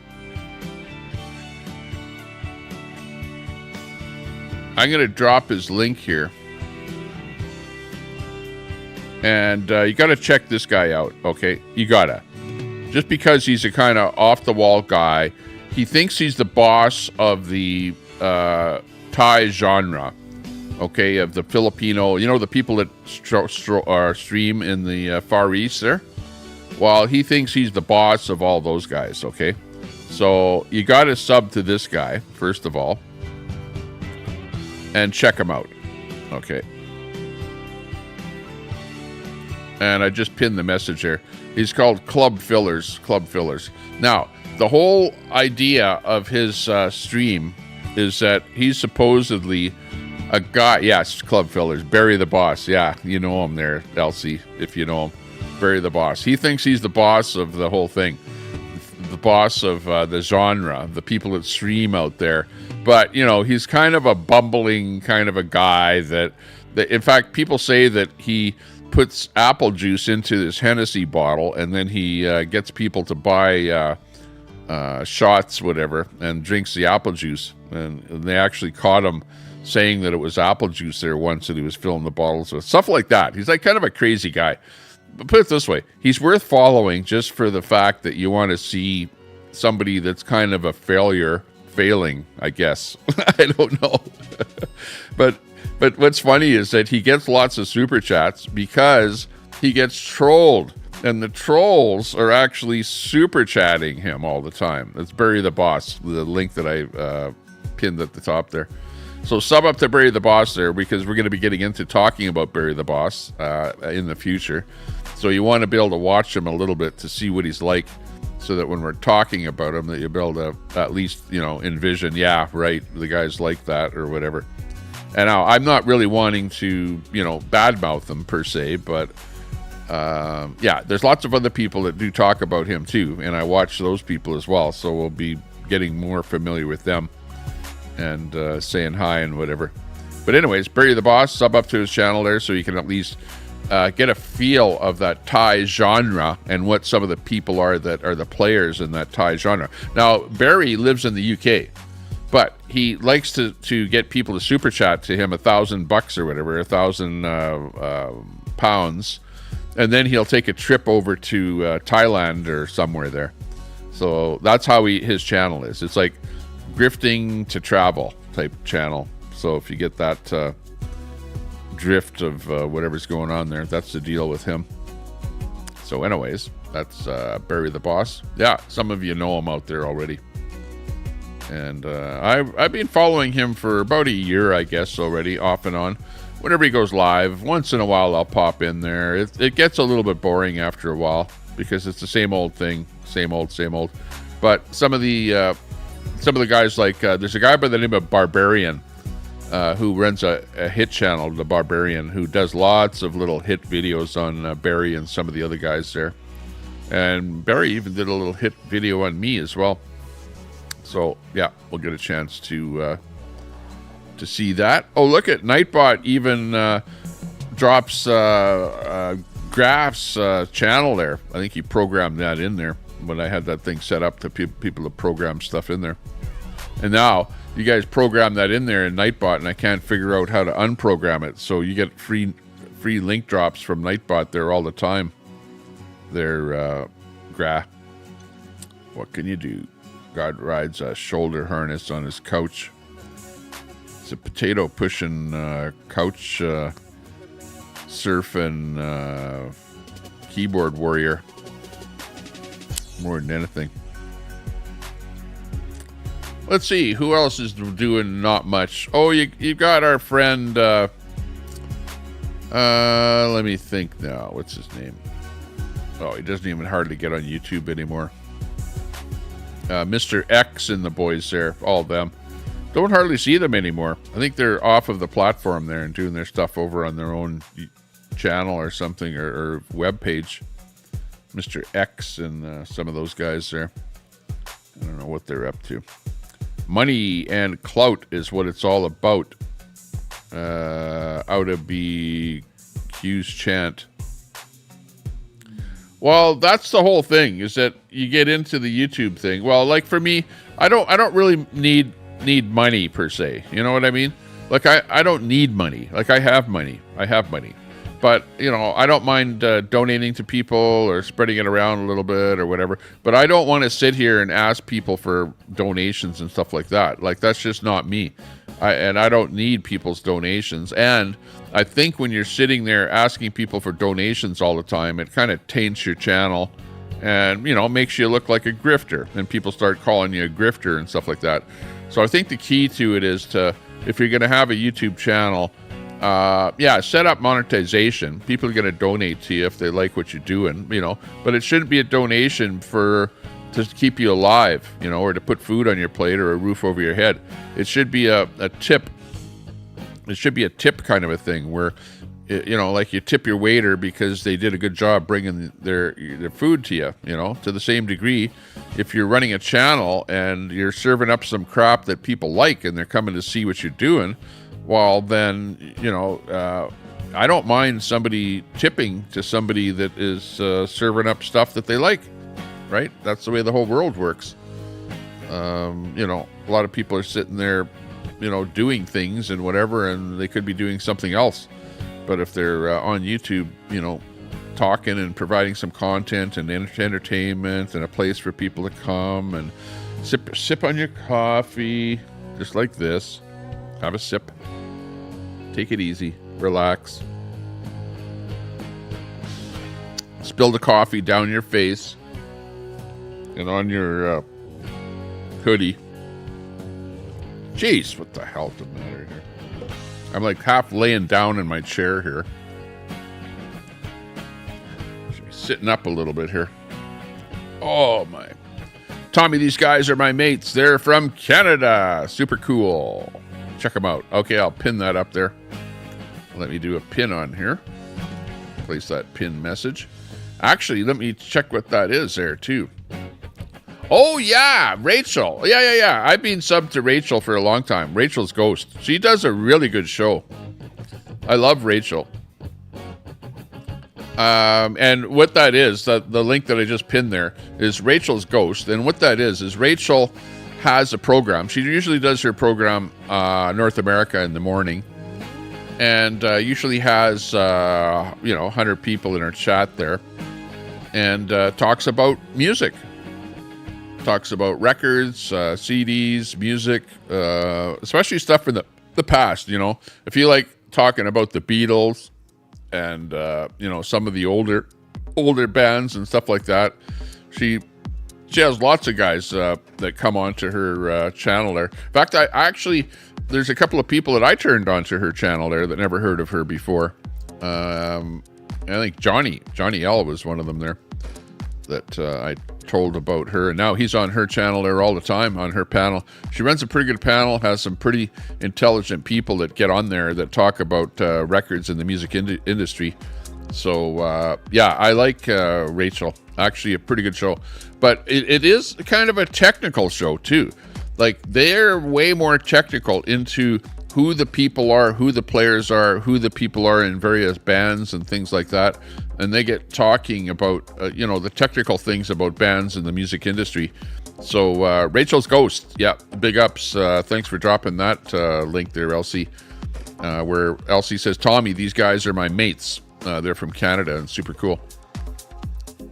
I'm gonna drop his link here. And you got to check this guy out, okay? You got to. Just because he's a kind of off-the-wall guy, he thinks he's the boss of the Thai genre, okay, of the Filipino, you know, the people that stream in the Far East there? Well, he thinks he's the boss of all those guys, okay? So you got to sub to this guy, first of all, and check him out, okay? And I just pinned the message there. He's called Club Fillers. Club Fillers. Now, the whole idea of his stream is that he's supposedly a guy. Yes, Club Fillers. Barry the Boss. Yeah, you know him there, Elsie, if you know him. Barry the Boss. He thinks he's the boss of the whole thing. The boss of the genre, the people that stream out there. But, you know, he's kind of a bumbling kind of a guy that in fact, people say that he puts apple juice into this Hennessy bottle, and then he gets people to buy shots, whatever, and drinks the apple juice. And they actually caught him saying that it was apple juice there once that he was filling the bottles with. Stuff like that. He's like kind of a crazy guy. But put it this way, he's worth following just for the fact that you want to see somebody that's kind of a failing, I guess. I don't know. But what's funny is that he gets lots of super chats because he gets trolled. And the trolls are actually super chatting him all the time. That's Barry the Boss, the link that I pinned at the top there. So sub up to Barry the Boss there, because we're going to be getting into talking about Barry the Boss in the future. So you want to be able to watch him a little bit to see what he's like, so that when we're talking about him, that you'll be able to at least, you know, envision, yeah, right, the guy's like that or whatever. And now, I'm not really wanting to, you know, badmouth him per se, but yeah, there's lots of other people that do talk about him too, and I watch those people as well, so we'll be getting more familiar with them and saying hi and whatever. But anyways, Barry the Boss, sub up to his channel there so you can at least get a feel of that Thai genre and what some of the people are that are the players in that Thai genre. Now, Barry lives in the UK, but he likes to get people to super chat to him $1,000 or whatever, 1,000 pounds, and then he'll take a trip over to Thailand or somewhere there. So that's how his channel is. It's like grifting to travel type channel. So if you get that drift of whatever's going on there, that's the deal with him. So anyways, that's Barry the Boss. Yeah, some of you know him out there already. And I've been following him for about a year, I guess, already, off and on. Whenever he goes live, once in a while I'll pop in there. It gets a little bit boring after a while because it's the same old thing, same old. But some of the guys, like there's a guy by the name of Barbarian who runs a hit channel, The Barbarian, who does lots of little hit videos on Barry and some of the other guys there. And Barry even did a little hit video on me as well. So, yeah, we'll get a chance to see that. Oh, look at Nightbot even drops Graph's channel there. I think he programmed that in there when I had that thing set up to people to program stuff in there. And now you guys program that in there in Nightbot, and I can't figure out how to unprogram it. So you get free link drops from Nightbot there all the time. their gra. What can you do? God rides a shoulder harness on his couch. It's a potato pushing couch surfing keyboard warrior. More than anything. Let's see, who else is doing not much? Oh, you got our friend, let me think now. What's his name? Oh, he doesn't even hardly get on YouTube anymore. Mr. X and the boys there, all of them. Don't hardly see them anymore. I think they're off of the platform there and doing their stuff over on their own channel or something, or web page. Mr. X and some of those guys there. I don't know what they're up to. Money and clout is what it's all about. Out of BQ's chant. Well, that's the whole thing, is that you get into the YouTube thing. Well, like for me, I don't really need money per se. You know what I mean? Like I don't need money. Like I have money. But, you know, I don't mind donating to people or spreading it around a little bit or whatever. But I don't want to sit here and ask people for donations and stuff like that. Like, that's just not me. I don't need people's donations. And I think when you're sitting there asking people for donations all the time, it kind of taints your channel and, you know, makes you look like a grifter. And people start calling you a grifter and stuff like that. So I think the key to it is to, if you're going to have a YouTube channel, set up monetization. People are going to donate to you if they like what you're doing, you know, but it shouldn't be a donation to keep you alive, you know, or to put food on your plate or a roof over your head. It should be a tip. It should be a tip kind of a thing where, you know, like you tip your waiter because they did a good job bringing their food to you, you know. To the same degree, if you're running a channel and you're serving up some crap that people like and they're coming to see what you're doing, well, then, you know, I don't mind somebody tipping to somebody that is serving up stuff that they like, right? That's the way the whole world works. You know, a lot of people are sitting there, you know, doing things and whatever, and they could be doing something else. But if they're on YouTube, you know, talking and providing some content and entertainment and a place for people to come and sip on your coffee, just like this, have a sip. Take it easy. Relax. Spill the coffee down your face and on your hoodie. Jeez, what the hell is the matter here? I'm like half laying down in my chair here. Should be sitting up a little bit here. Oh my. Tommy, these guys are my mates. They're from Canada. Super cool. Check them out. Okay, I'll pin that up there. Let me do a pin on here. Place that pin message. Actually, let me check what that is there, too. Oh, yeah, Rachel. Yeah. I've been subbed to Rachel for a long time. Rachel's Ghost. She does a really good show. I love Rachel. And what that is, the link that I just pinned there, is Rachel's Ghost. And what that is Rachel has a program. She usually does her program North America in the morning, and usually has 100 people in her chat there, and talks about music, talks about records, CDs, music, especially stuff from the past. You know, if you like talking about the Beatles and some of the older bands and stuff like that, she has lots of guys that come onto her channel there. In fact, there's a couple of people that I turned onto her channel there that never heard of her before. I think Johnny L was one of them there that I told about her, and now he's on her channel there all the time, on her panel. She runs a pretty good panel, has some pretty intelligent people that get on there that talk about records in the music industry. So, I like Rachel. Actually, a pretty good show. But it is kind of a technical show, too. Like, they're way more technical into who the people are, who the players are, who the people are in various bands and things like that. And they get talking about, the technical things about bands in the music industry. So, Rachel's Ghost. Yeah, big ups. Thanks for dropping that link there, Elsie. Where Elsie says, Tommy, these guys are my mates. They're from Canada and super cool.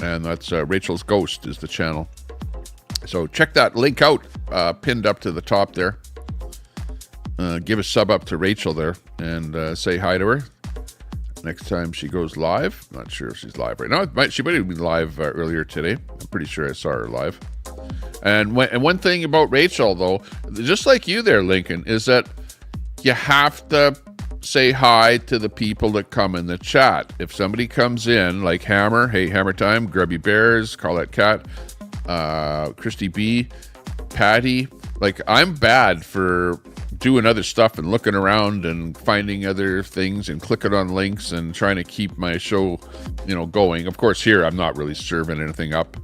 And that's Rachel's Ghost is the channel. So check that link out, pinned up to the top there. Give a sub up to Rachel there and say hi to her next time she goes live. Not sure if she's live right now. She might have been live earlier today. I'm pretty sure I saw her live. And one thing about Rachel, though, just like you there, Lincoln, is that you have to say hi to the people that come in the chat. If somebody comes in, like Hammer, hey, Hammer Time, Grubby Bears, Colette Cat, Christy B, Patty, like I'm bad for doing other stuff and looking around and finding other things and clicking on links and trying to keep my show, going. Of course, here I'm not really serving anything up,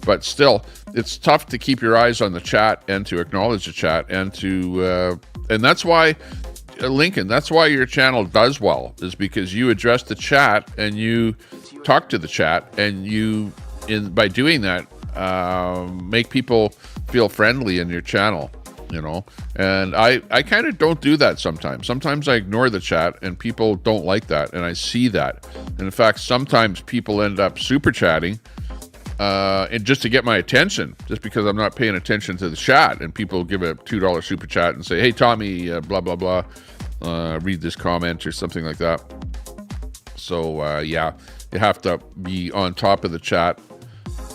but still, it's tough to keep your eyes on the chat and to acknowledge the chat and to, and that's why, Lincoln, that's why your channel does well, is because you address the chat and you talk to the chat and you, by doing that, make people feel friendly in your channel, and I kind of don't do that sometimes. Sometimes I ignore the chat and people don't like that, and I see that. And in fact, sometimes people end up super chatting and just to get my attention, just because I'm not paying attention to the chat, and people give a $2 super chat and say, hey, Tommy, blah, blah, blah, read this comment or something like that. So, yeah, you have to be on top of the chat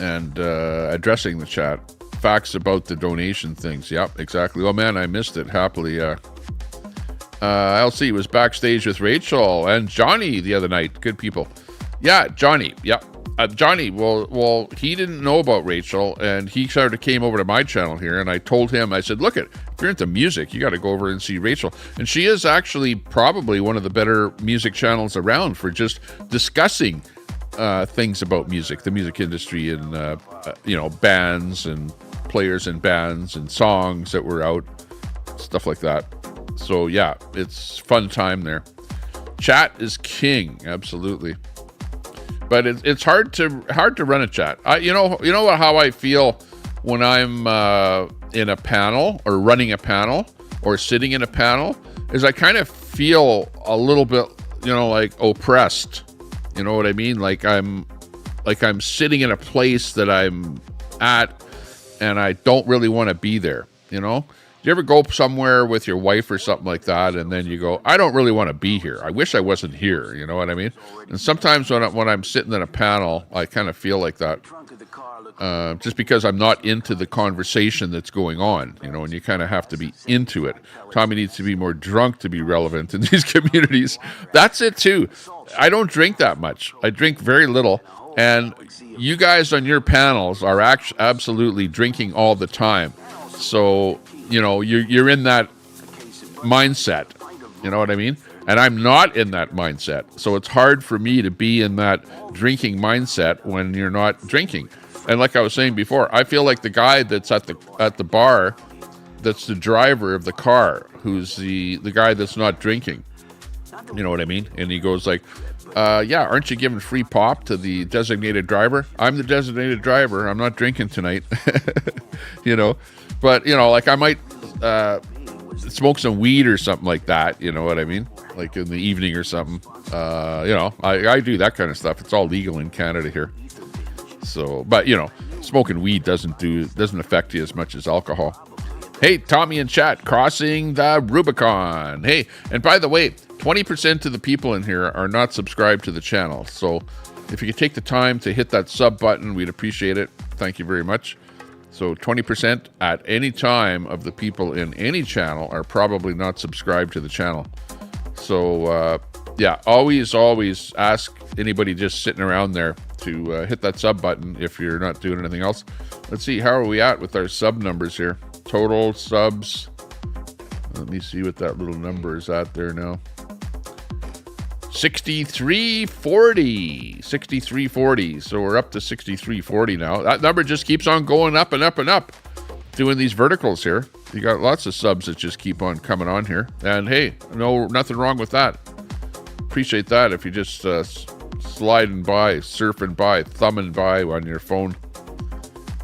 and addressing the chat. Facts about the donation things. Yep, exactly. Oh, man, I missed it happily. LC was backstage with Rachel and Johnny the other night. Good people. Yeah, Johnny. Yep. Johnny, well, he didn't know about Rachel, and he sort of came over to my channel here, and I told him, I said, look, if you're into music, you got to go over and see Rachel. And she is actually probably one of the better music channels around for just discussing things about music, the music industry, and, bands and players in bands and songs that were out, stuff like that. So, yeah, it's fun time there. Chat is king, absolutely. But it's hard to run a chat. How I feel when I'm in a panel or running a panel or sitting in a panel is I kind of feel a little bit, like oppressed. You know what I mean? Like I'm sitting in a place that I'm at and I don't really want to be there. Do you ever go somewhere with your wife or something like that, and then you go, I don't really want to be here. I wish I wasn't here. You know what I mean? And sometimes when I'm sitting in a panel, I kind of feel like that, just because I'm not into the conversation that's going on, and you kind of have to be into it. Tommy needs to be more drunk to be relevant in these communities. That's it too. I don't drink that much. I drink very little. And you guys on your panels are absolutely drinking all the time. So, you're in that mindset. You know what I mean? And I'm not in that mindset. So it's hard for me to be in that drinking mindset when you're not drinking. And like I was saying before, I feel like the guy that's at the bar, that's the driver of the car, who's the guy that's not drinking. You know what I mean? And he goes like, aren't you giving free pop to the designated driver? I'm the designated driver. I'm not drinking tonight. But, like I might smoke some weed or something like that. You know what I mean? Like in the evening or something. I do that kind of stuff. It's all legal in Canada here. So, but, smoking weed doesn't affect you as much as alcohol. Hey, Tommy in chat, crossing the Rubicon. Hey, and by the way, 20% of the people in here are not subscribed to the channel. So if you could take the time to hit that sub button, we'd appreciate it. Thank you very much. So 20% at any time of the people in any channel are probably not subscribed to the channel. So, always ask anybody just sitting around there to hit that sub button if you're not doing anything else. Let's see, how are we at with our sub numbers here? Total subs. Let me see what that little number is at there now. 6340. So we're up to 6340 now. That number just keeps on going up and up and up. Doing these verticals here. You got lots of subs that just keep on coming on here. And hey, nothing wrong with that. Appreciate that if you just sliding by, surfing by, thumbing by on your phone.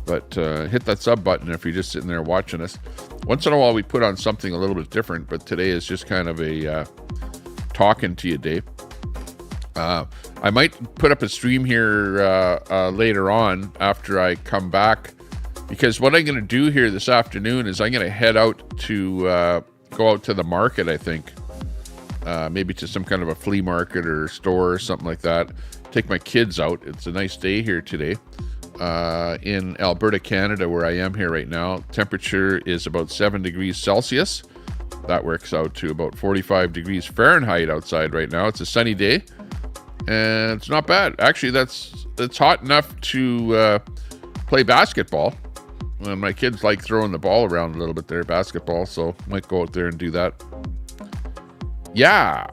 But hit that sub button if you're just sitting there watching us. Once in a while we put on something a little bit different, but today is just kind of a talking to you day. I I might put up a stream here later on after I come back, because what I'm going to do here this afternoon is I'm going to head out to go out to the market, I think. Maybe to some kind of a flea market or store or something like that. Take my kids out. It's a nice day here today in Alberta, Canada, where I am here right now. Temperature is about 7 degrees Celsius. That works out to about 45 degrees Fahrenheit outside right now. It's a sunny day, and it's not bad. Actually, it's hot enough to play basketball. And my kids like throwing the ball around a little bit there, basketball, so might go out there and do that. Yeah.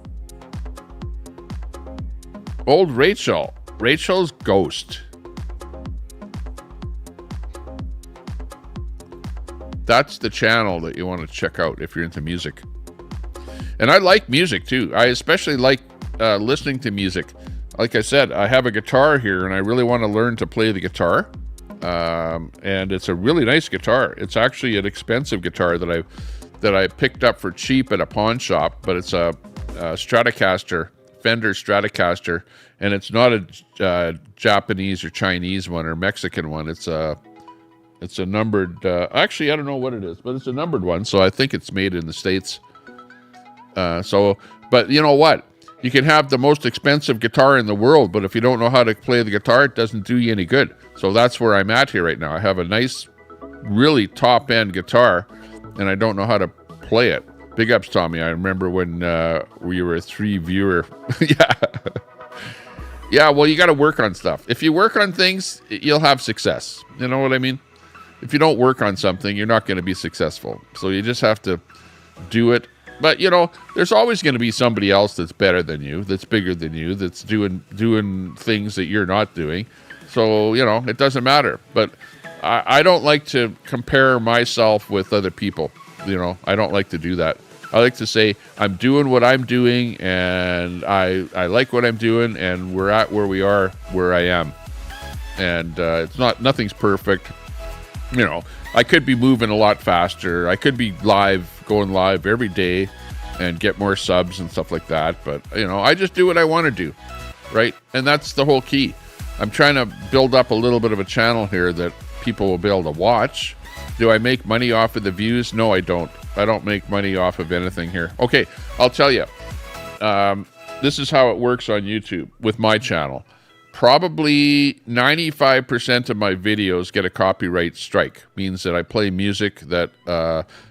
Old Rachel. Rachel's Ghost. That's the channel that you want to check out if you're into music. And I like music too. I especially like listening to music. Like I said, I have a guitar here and I really want to learn to play the guitar. And it's a really nice guitar. It's actually an expensive guitar that I picked up for cheap at a pawn shop, but it's a Stratocaster, Fender Stratocaster, and it's not a Japanese or Chinese one or Mexican one. It's a numbered, actually I don't know what it is, but it's a numbered one, so I think it's made in the States. But you know what? You can have the most expensive guitar in the world, but if you don't know how to play the guitar, it doesn't do you any good. So that's where I'm at here right now. I have a nice, really top-end guitar, and I don't know how to play it. Big ups, Tommy. I remember when we were a 3-viewer. Yeah. Yeah, well, you got to work on stuff. If you work on things, you'll have success. You know what I mean? If you don't work on something, you're not going to be successful. So you just have to do it. But, you know, there's always going to be somebody else that's better than you, that's bigger than you, that's doing things that you're not doing. So, you know, it doesn't matter. But I don't like to compare myself with other people. You know, I don't like to do that. I like to say I'm doing what I'm doing, and I like what I'm doing, and we're at where we are, where I am. And nothing's perfect. You know, I could be moving a lot faster. I could be going live every day and get more subs and stuff like that. But, you know, I just do what I want to do, right? And that's the whole key. I'm trying to build up a little bit of a channel here that people will be able to watch. Do I make money off of the views? No, I don't. I don't make money off of anything here. Okay, I'll tell you. This is how it works on YouTube with my channel. Probably 95% of my videos get a copyright strike. Means that I play music that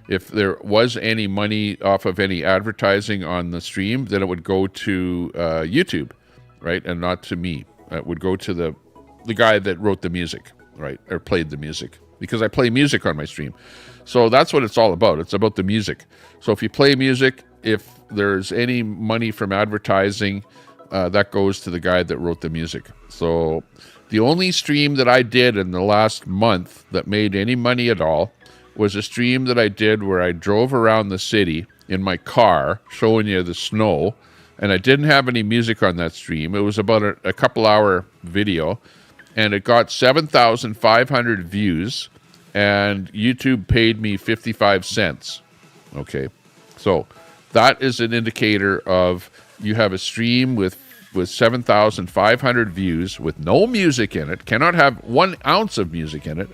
if there was any money off of any advertising on the stream, then it would go to YouTube, right? And not to me. It would go to the guy that wrote the music, right? Or played the music. Because I play music on my stream. So that's what it's all about. It's about the music. So if you play music, if there's any money from advertising, that goes to the guy that wrote the music. So the only stream that I did in the last month that made any money at all was a stream that I did where I drove around the city in my car showing you the snow, and I didn't have any music on that stream. It was about a couple hour video, and it got 7,500 views, and YouTube paid me 55 cents. Okay, so that is an indicator of you have a stream with 7,500 views with no music in it, cannot have 1 ounce of music in it,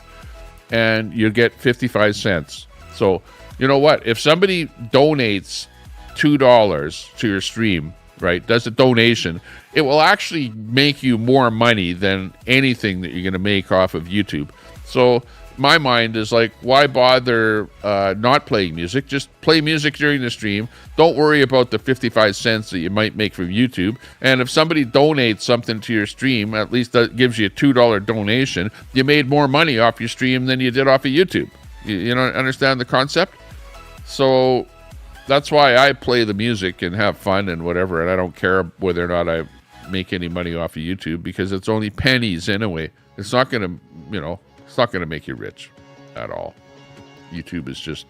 and you get 55 cents. So, you know what? If somebody donates $2 to your stream, right, does a donation, it will actually make you more money than anything that you're going to make off of YouTube. So my mind is like, why bother not playing music? Just play music during the stream. Don't worry about the 55 cents that you might make from YouTube. And if somebody donates something to your stream, at least that gives you a $2 donation, you made more money off your stream than you did off of YouTube. You don't understand the concept? So that's why I play the music and have fun and whatever, and I don't care whether or not I make any money off of YouTube, because it's only pennies anyway. It's not going to, you know, it's not going to make you rich at all. YouTube is just,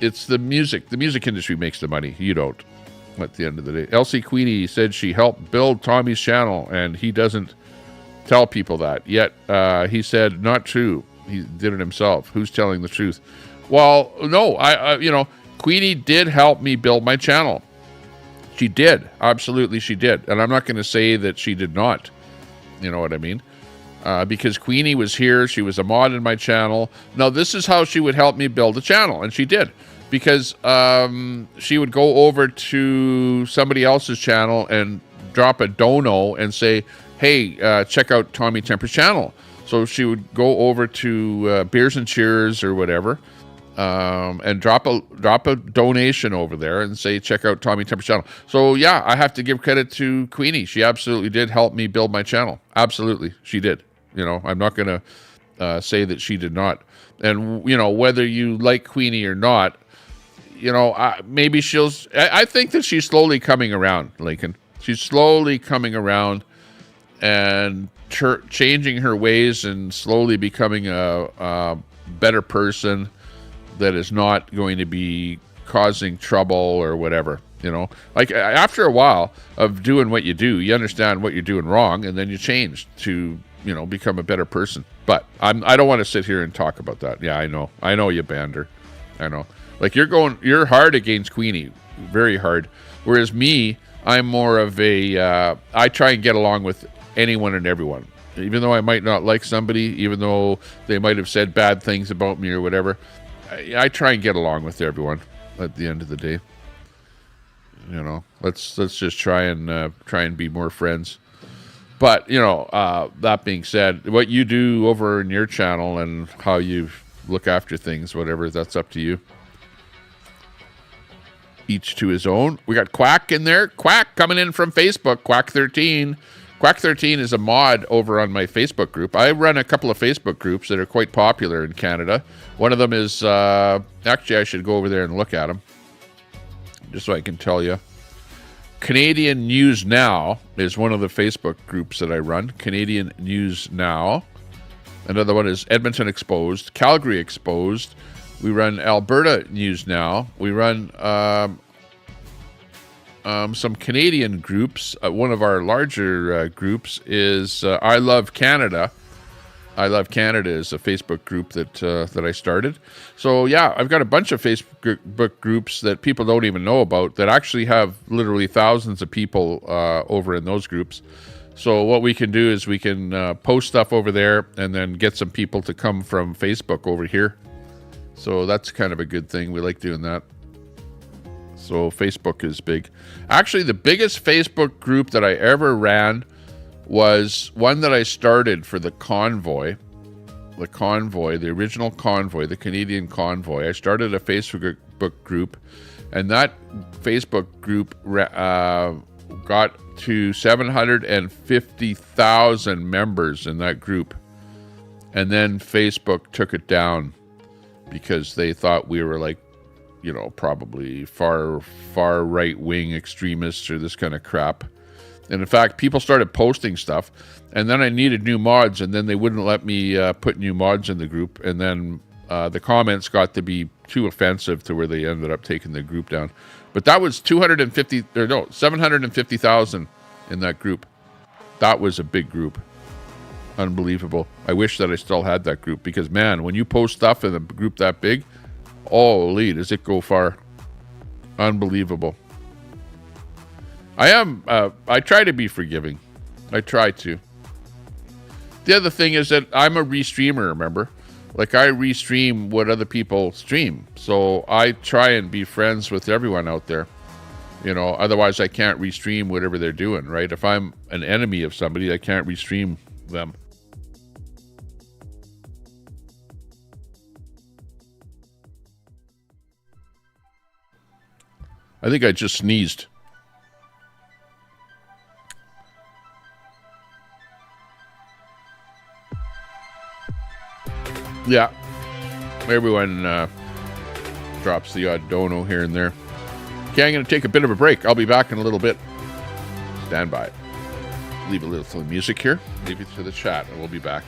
it's the music. The music industry makes the money. You don't, at the end of the day. Elsie Queenie said she helped build Tommy's channel, and he doesn't tell people that. Yet he said, not true. He did it himself. Who's telling the truth? Well, no, I you know, Queenie did help me build my channel. She did. Absolutely, she did. And I'm not going to say that she did not. You know what I mean? Because Queenie was here. She was a mod in my channel. Now, this is how she would help me build a channel. And she did. Because she would go over to somebody else's channel and drop a dono and say, hey, check out Tommy Temper's channel. So she would go over to Beers and Cheers or whatever, and drop a donation over there and say, check out Tommy Temper's channel. So yeah, I have to give credit to Queenie. She absolutely did help me build my channel. Absolutely, she did. You know, I'm not going to say that she did not. And, you know, whether you like Queenie or not, you know, maybe I think that she's slowly coming around, Lincoln. She's slowly coming around and changing her ways and slowly becoming a better person that is not going to be causing trouble or whatever, you know. Like, after a while of doing what you do, you understand what you're doing wrong, and then you change to, you know, become a better person. But I don't want to sit here and talk about that. Yeah, I know you banned her. I know. Like, you're hard against Queenie, very hard. Whereas me, I'm more of a, I try and get along with anyone and everyone. Even though I might not like somebody, even though they might have said bad things about me or whatever, I try and get along with everyone at the end of the day. You know, let's just try and be more friends. But, you know, that being said, what you do over in your channel and how you look after things, whatever, that's up to you. Each to his own. We got Quack in there. Quack coming in from Facebook. Quack13. Quack13 is a mod over on my Facebook group. I run a couple of Facebook groups that are quite popular in Canada. One of them is, actually I should go over there and look at them, just so I can tell you. Canadian News Now is one of the Facebook groups that I run. Canadian News Now. Another one is Edmonton Exposed. Calgary Exposed. We run Alberta News Now. We run some Canadian groups. One of our larger groups is I Love Canada. I Love Canada is a Facebook group that I started. So yeah, I've got a bunch of Facebook groups that people don't even know about that actually have literally thousands of people over in those groups. So what we can do is we can post stuff over there and then get some people to come from Facebook over here. So that's kind of a good thing. We like doing that. So Facebook is big. Actually, the biggest Facebook group that I ever ran was one that I started for the Convoy. The Convoy, the original Convoy, the Canadian Convoy. I started a Facebook group, and that Facebook group got to 750,000 members in that group. And then Facebook took it down because they thought we were like, you know, probably far right-wing extremists or this kind of crap. And in fact, people started posting stuff, and then I needed new mods, and then they wouldn't let me put new mods in the group. And then the comments got to be too offensive to where they ended up taking the group down. But that was 750,000 in that group. That was a big group. Unbelievable. I wish that I still had that group because, man, when you post stuff in a group that big, holy, does it go far. Unbelievable. I try to be forgiving. I try to. The other thing is that I'm a restreamer, remember? Like, I restream what other people stream. So I try and be friends with everyone out there. You know, otherwise I can't restream whatever they're doing, right? If I'm an enemy of somebody, I can't restream them. I think I just sneezed. Yeah. Everyone drops the odd dono here and there. Okay, I'm going to take a bit of a break. I'll be back in a little bit. Stand by. Leave a little music here. Leave it to the chat, and we'll be back.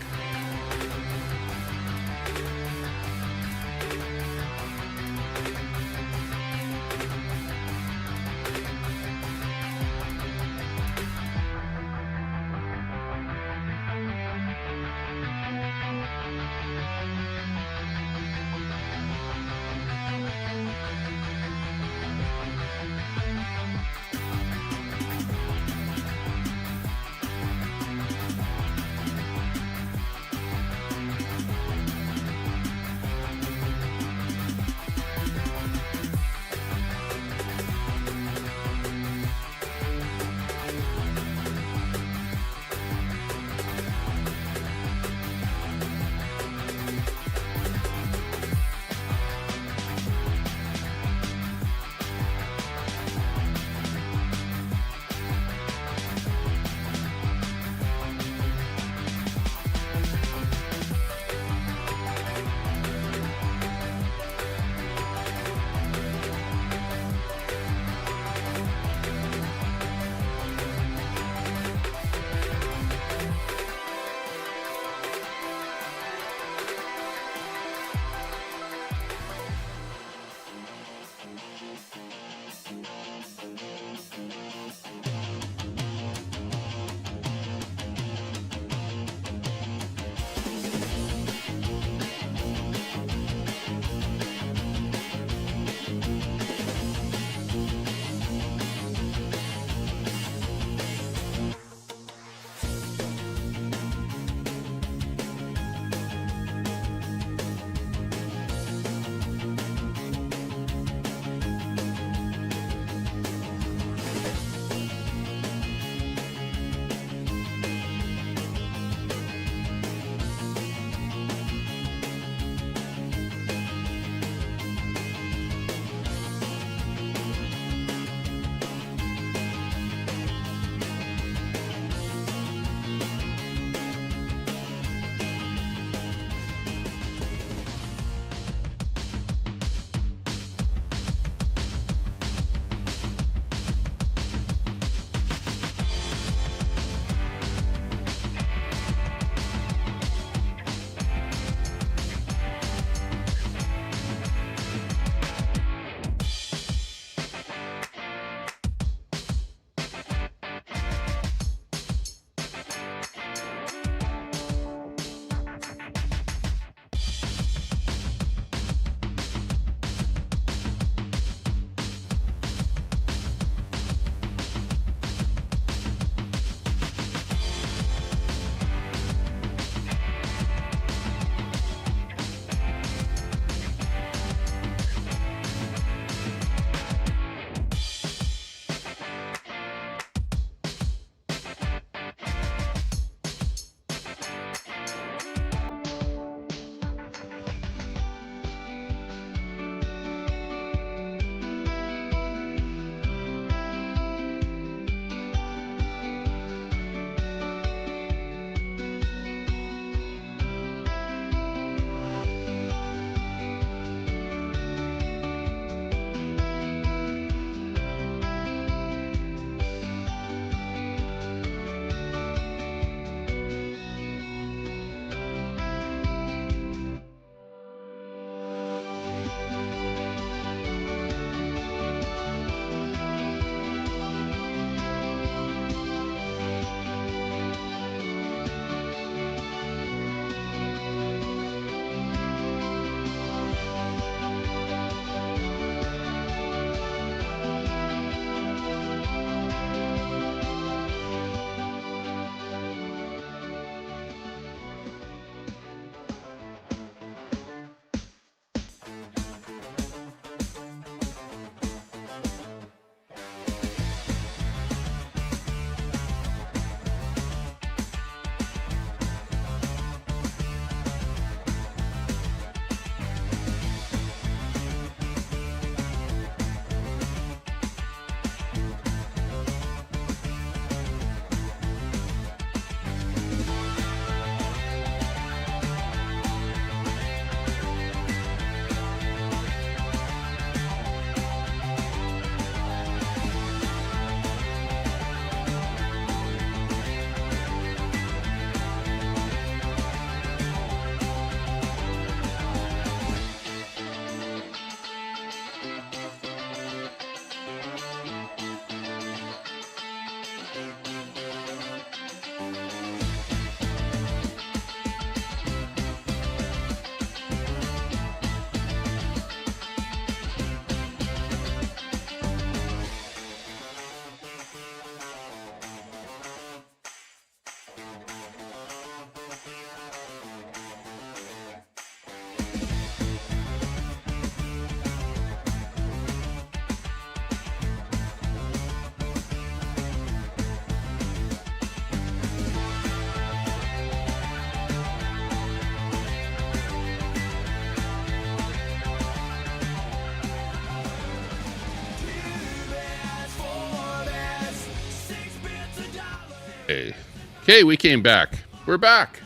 Okay, we came back. We're back.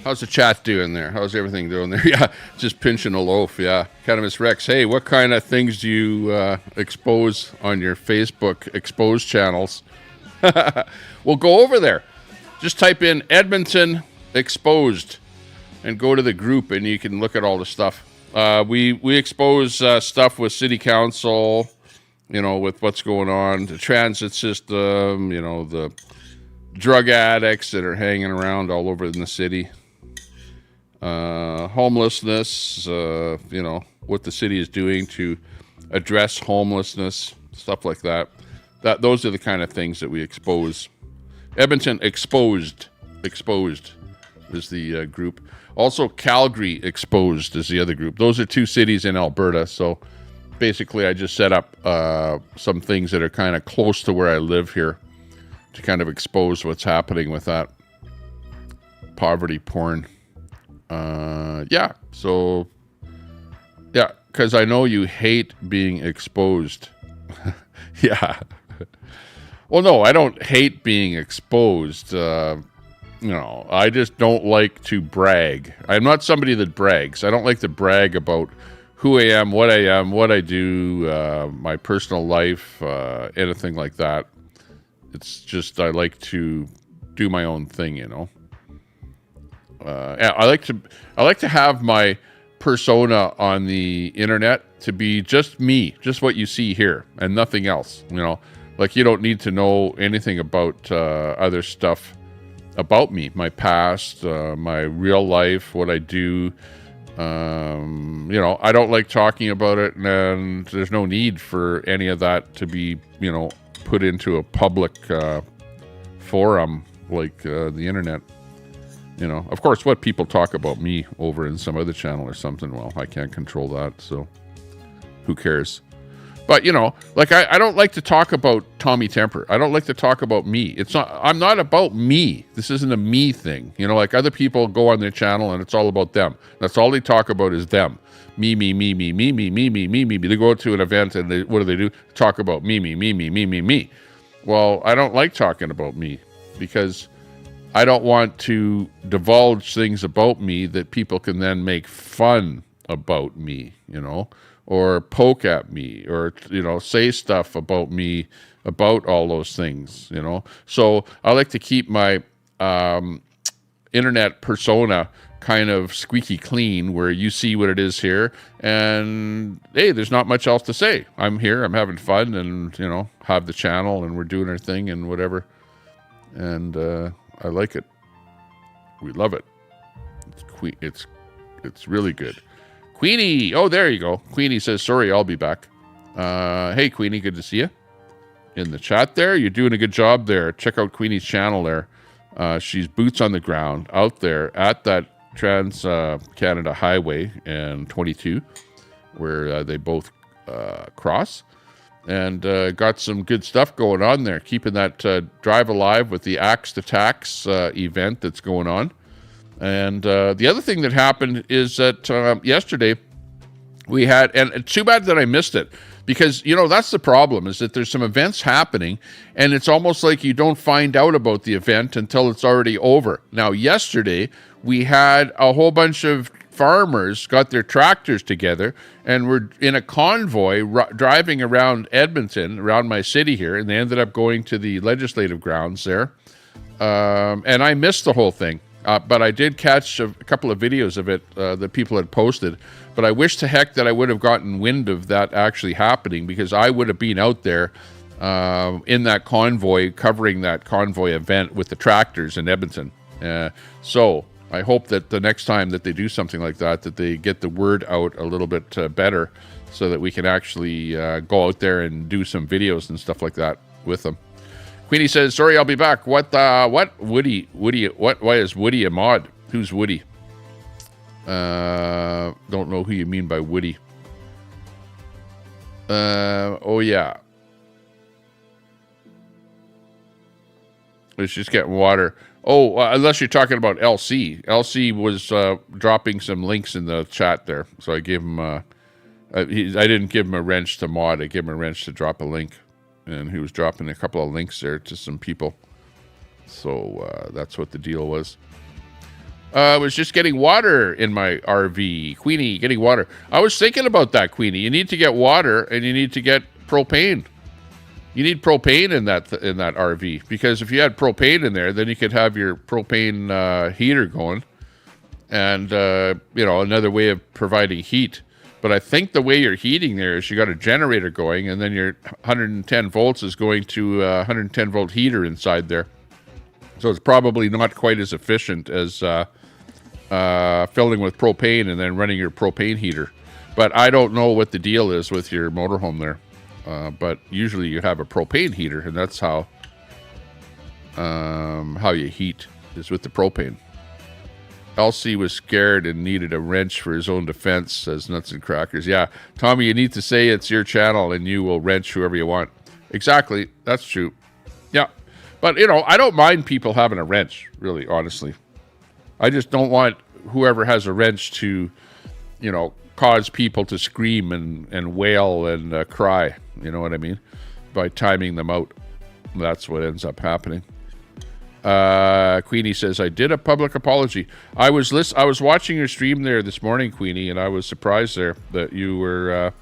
How's the chat doing there? How's everything doing there? Yeah, just pinching a loaf. Yeah. Cannabis Rex. Hey, what kind of things do you expose on your Facebook exposed channels? We'll go over there. Just type in Edmonton exposed and go to the group, and you can look at all the stuff. We expose stuff with city council, with what's going on, the transit system, the drug addicts that are hanging around all over in the city. Homelessness, what the city is doing to address homelessness, stuff like that. Those are the kind of things that we expose. Edmonton exposed is the group. Also, Calgary exposed is the other group. Those are 2 cities in Alberta. So basically, I just set up some things that are kind of close to where I live here to kind of expose what's happening with that poverty porn. Because I know you hate being exposed. Yeah. Well, no, I don't hate being exposed. I just don't like to brag. I'm not somebody that brags. I don't like to brag about who I am, what I do, my personal life, anything like that. It's just I like to do my own thing, I like to have my persona on the internet to be just me, just what you see here, and nothing else. Like you don't need to know anything about other stuff about me, my past, my real life, what I do. I don't like talking about it, and there's no need for any of that to be, put into a public forum like the internet. Of course, what people talk about me over in some other channel or something, well, I can't control that, so who cares? But, I don't like to talk about Tommy Temper. I don't like to talk about me. I'm not about me. This isn't a me thing. Like other people go on their channel and it's all about them. That's all they talk about is them. Me. They go to an event and what do? Talk about me. Well, I don't like talking about me because I don't want to divulge things about me that people can then make fun about me, or poke at me, or, say stuff about me, about all those things, So I like to keep my internet persona kind of squeaky clean, where you see what it is here, and, hey, there's not much else to say. I'm here, I'm having fun, and, have the channel, and we're doing our thing, and whatever. And I like it. We love it. It's really good. Queenie, oh, there you go. Queenie says, sorry, I'll be back. Hey, Queenie, good to see you. In the chat there, you're doing a good job there. Check out Queenie's channel there. She's boots on the ground out there at that Trans-Canada Highway and 22, where they both cross. And got some good stuff going on there, keeping that drive alive with the Axe to Tax event that's going on. And the other thing that happened is that yesterday we had, and it's too bad that I missed it, because, that's the problem, is that there's some events happening, and it's almost like you don't find out about the event until it's already over. Now, yesterday, we had a whole bunch of farmers got their tractors together and were in a convoy driving around Edmonton, around my city here, and they ended up going to the legislative grounds there. And I missed the whole thing, but I did catch a couple of videos of it that people had posted. But I wish to heck that I would have gotten wind of that actually happening, because I would have been out there in that convoy, covering that convoy event with the tractors in Edmonton. So I hope that the next time that they do something like that, that they get the word out a little bit better, so that we can actually go out there and do some videos and stuff like that with them. Queenie says, sorry, I'll be back. What, Woody, why is Woody a mod? Who's Woody? Don't know who you mean by Woody. Oh yeah. Let's just get water. Oh, unless you're talking about LC. LC was dropping some links in the chat there. So I gave him, I didn't give him a wrench to mod. I gave him a wrench to drop a link. And he was dropping a couple of links there to some people. So that's what the deal was. I was just getting water in my RV. Queenie, getting water. I was thinking about that, Queenie. You need to get water, and you need to get propane. You need propane in that RV, because if you had propane in there, then you could have your propane heater going, and another way of providing heat. But I think the way you're heating there is you got a generator going, and then your 110 volts is going to a 110 volt heater inside there. So it's probably not quite as efficient as filling with propane and then running your propane heater. But I don't know what the deal is with your motorhome there. But usually you have a propane heater, and that's how you heat, is with the propane. Elsie was scared and needed a wrench for his own defense, says Nuts and Crackers. Yeah, Tommy, you need to say it's your channel, and you will wrench whoever you want. Exactly, that's true. Yeah. But, I don't mind people having a wrench, really, honestly. I just don't want whoever has a wrench to, cause people to scream and wail and cry. You know what I mean? By timing them out. That's what ends up happening. Queenie says, I did a public apology. I was watching your stream there this morning, Queenie, and I was surprised there that you were,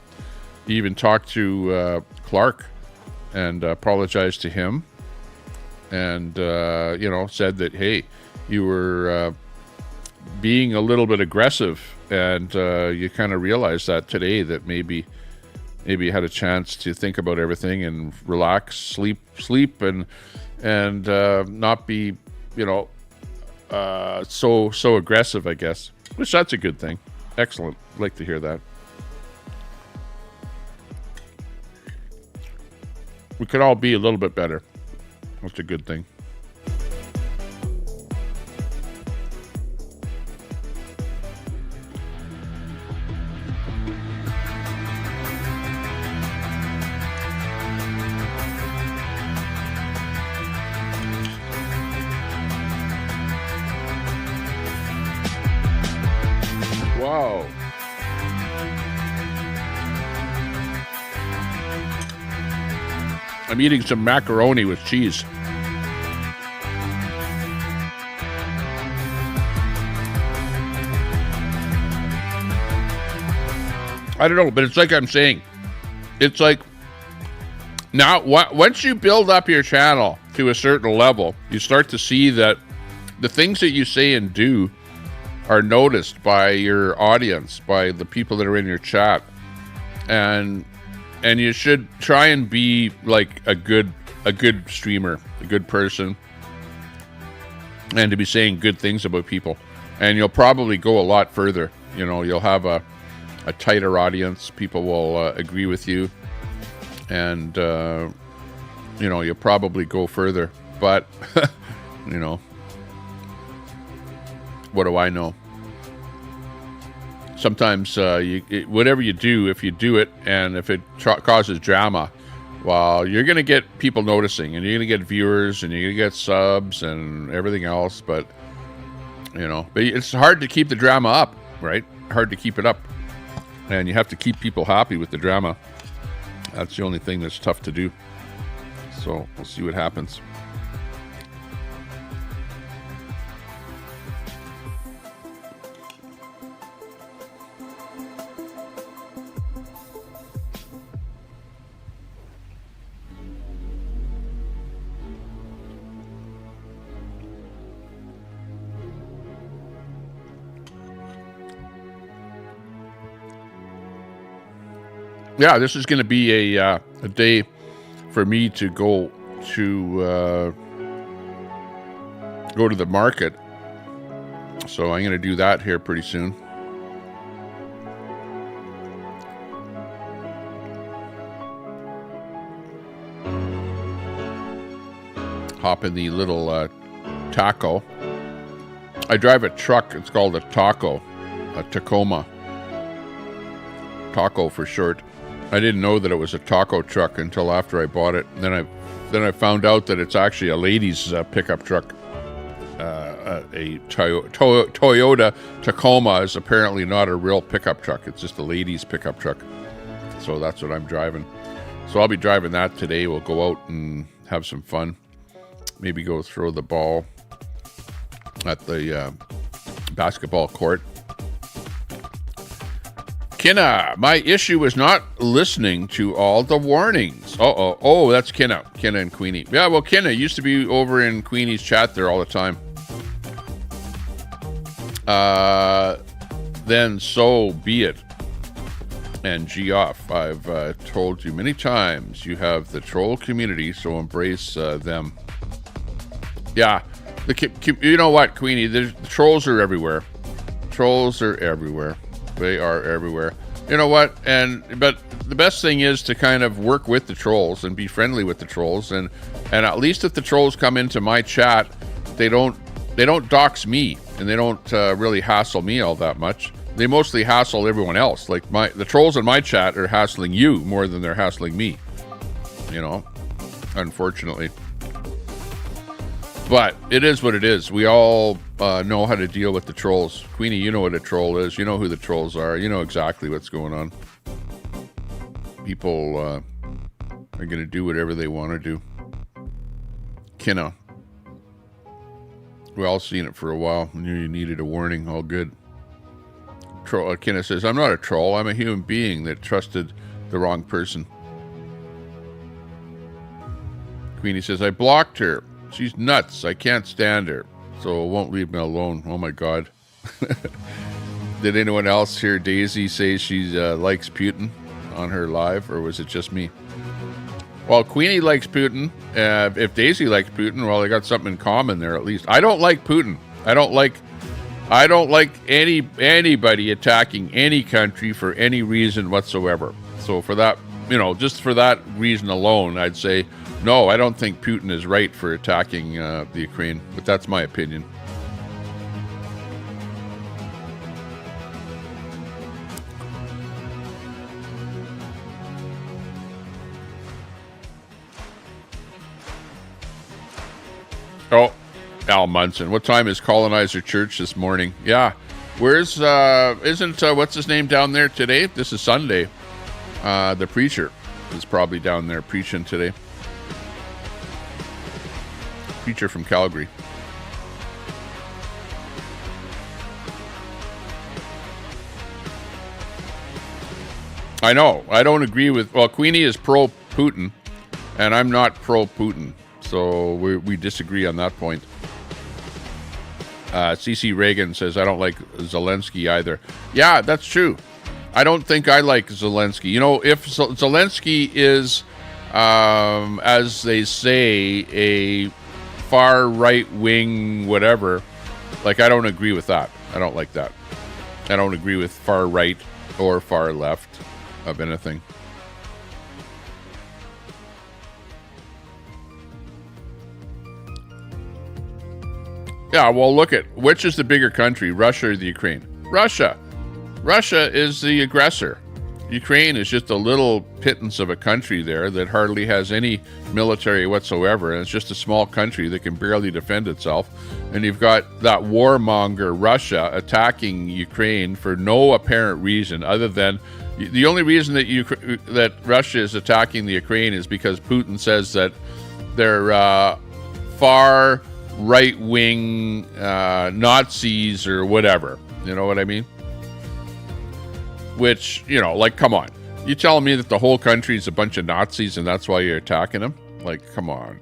you even talked to Clark and apologized to him. And, said that, hey, you were being a little bit aggressive, and you kind of realized that today, that maybe you had a chance to think about everything and relax, sleep, and not be, so aggressive, I guess. Which, that's a good thing. Excellent. I'd like to hear that. We could all be a little bit better. That's a good thing. Wow. I'm eating some macaroni with cheese. I don't know, but it's like I'm saying. It's like, now, once you build up your channel to a certain level, you start to see that the things that you say and do are noticed by your audience, by the people that are in your chat. And you should try and be like a good streamer, a good person, and to be saying good things about people. And you'll probably go a lot further. You'll have a tighter audience. People will agree with you, and you'll probably go further. But what do I know? Sometimes whatever you do, if you do it and if it causes drama, well, you're going to get people noticing, and you're going to get viewers, and you're going to get subs and everything else. But but it's hard to keep the drama up, right? Hard to keep it up. And you have to keep people happy with the drama. That's the only thing that's tough to do. So we'll see what happens. Yeah, this is going to be a day for me to go to the market. So I'm going to do that here pretty soon. Hop in the little taco. I drive a truck. It's called a taco, a Tacoma. Taco for short. I didn't know that it was a taco truck until after I bought it. Then I found out that it's actually a lady's pickup truck. A Toyota Tacoma is apparently not a real pickup truck. It's just a lady's pickup truck. So that's what I'm driving. So I'll be driving that today. We'll go out and have some fun. Maybe go throw the ball at the basketball court. Kinna, my issue is not listening to all the warnings. Oh, that's Kinna and Queenie. Yeah, well, Kinna used to be over in Queenie's chat there all the time. Then so be it. And G off. I've told you many times you have the troll community, so embrace them. Yeah, you know what, Queenie? The trolls are everywhere. Trolls are everywhere. They are everywhere. You know what? But the best thing is to kind of work with the trolls and be friendly with the trolls, and at least if the trolls come into my chat, they don't dox me, and they don't really hassle me all that much. They mostly hassle everyone else. Like the trolls in my chat are hassling you more than they're hassling me. You know, unfortunately. But it is what it is. We all know how to deal with the trolls. Queenie, you know what a troll is. You know who the trolls are. You know exactly what's going on. People are going to do whatever they want to do. Kinna. We all seen it for a while. We knew you needed a warning. All good. Kinna says, I'm not a troll. I'm a human being that trusted the wrong person. Queenie says, I blocked her. She's nuts. I can't stand her. So won't leave me alone. Oh my God. Did anyone else hear Daisy say she likes Putin on her live, or was it just me? Well, Queenie likes Putin. If Daisy likes Putin, well, they got something in common there at least. I don't like Putin. I don't like anybody attacking any country for any reason whatsoever. So for that, just for that reason alone, I'd say, no, I don't think Putin is right for attacking the Ukraine, but that's my opinion. Oh, Al Munson. What time is Colonizer Church this morning? Yeah. Where's, isn't, what's his name down there today? This is Sunday. The preacher is probably down there preaching today. Preacher from Calgary. I know. I don't agree with... Well, Queenie is pro-Putin, and I'm not pro-Putin. So we disagree on that point. CC Reagan says, I don't like Zelensky either. Yeah, that's true. I don't think I like Zelensky. If Zelensky is, as they say, a far right wing whatever, like, I don't agree with that. I don't like that. I don't agree with far right or far left of anything. Yeah, well, look at which is the bigger country, Russia or the Ukraine? Russia. Russia is the aggressor. Ukraine is just a little pittance of a country there that hardly has any military whatsoever, and it's just a small country that can barely defend itself. And you've got that warmonger Russia attacking Ukraine for no apparent reason other than the only reason that Russia is attacking the Ukraine is because Putin says that they're far right-wing Nazis or whatever. You know what I mean? Which, come on. You telling me that the whole country is a bunch of Nazis and that's why you're attacking them? Like, come on.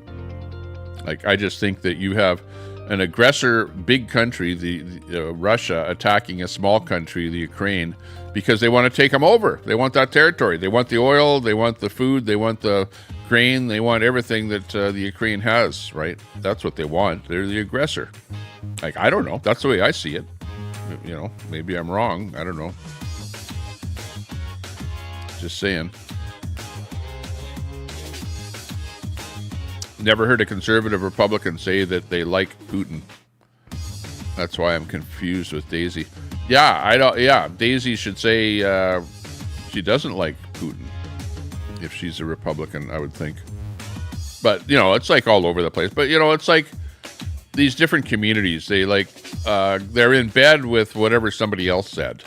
Like, I just think that you have an aggressor, big country, the Russia, attacking a small country, the Ukraine, because they want to take them over. They want that territory. They want the oil. They want the food. They want the grain. They want everything that the Ukraine has, right? That's what they want. They're the aggressor. Like, I don't know. That's the way I see it. Maybe I'm wrong. I don't know. Just saying. Never heard a conservative Republican say that they like Putin. That's why I'm confused with Daisy. Yeah, I don't. Yeah, Daisy should say she doesn't like Putin if she's a Republican, I would think. But it's like all over the place. But it's like these different communities. They they're in bed with whatever somebody else said.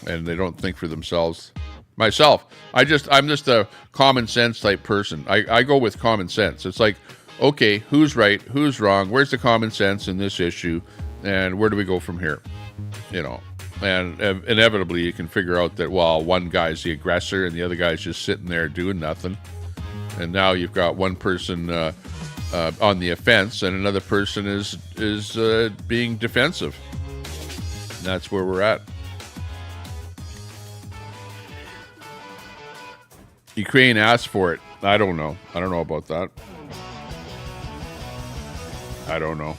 And they don't think for themselves. Myself, I'm just a common sense type person. I go with common sense. It's like okay, who's right, who's wrong, where's the common sense in this issue, and where do we go from here? You know, and inevitably you can figure out that, well, one guy's the aggressor and the other guy's just sitting there doing nothing. And now you've got one person on the offense and another person is being defensive. And that's where we're at. Ukraine asked for it. I don't know. I don't know about that. I don't know.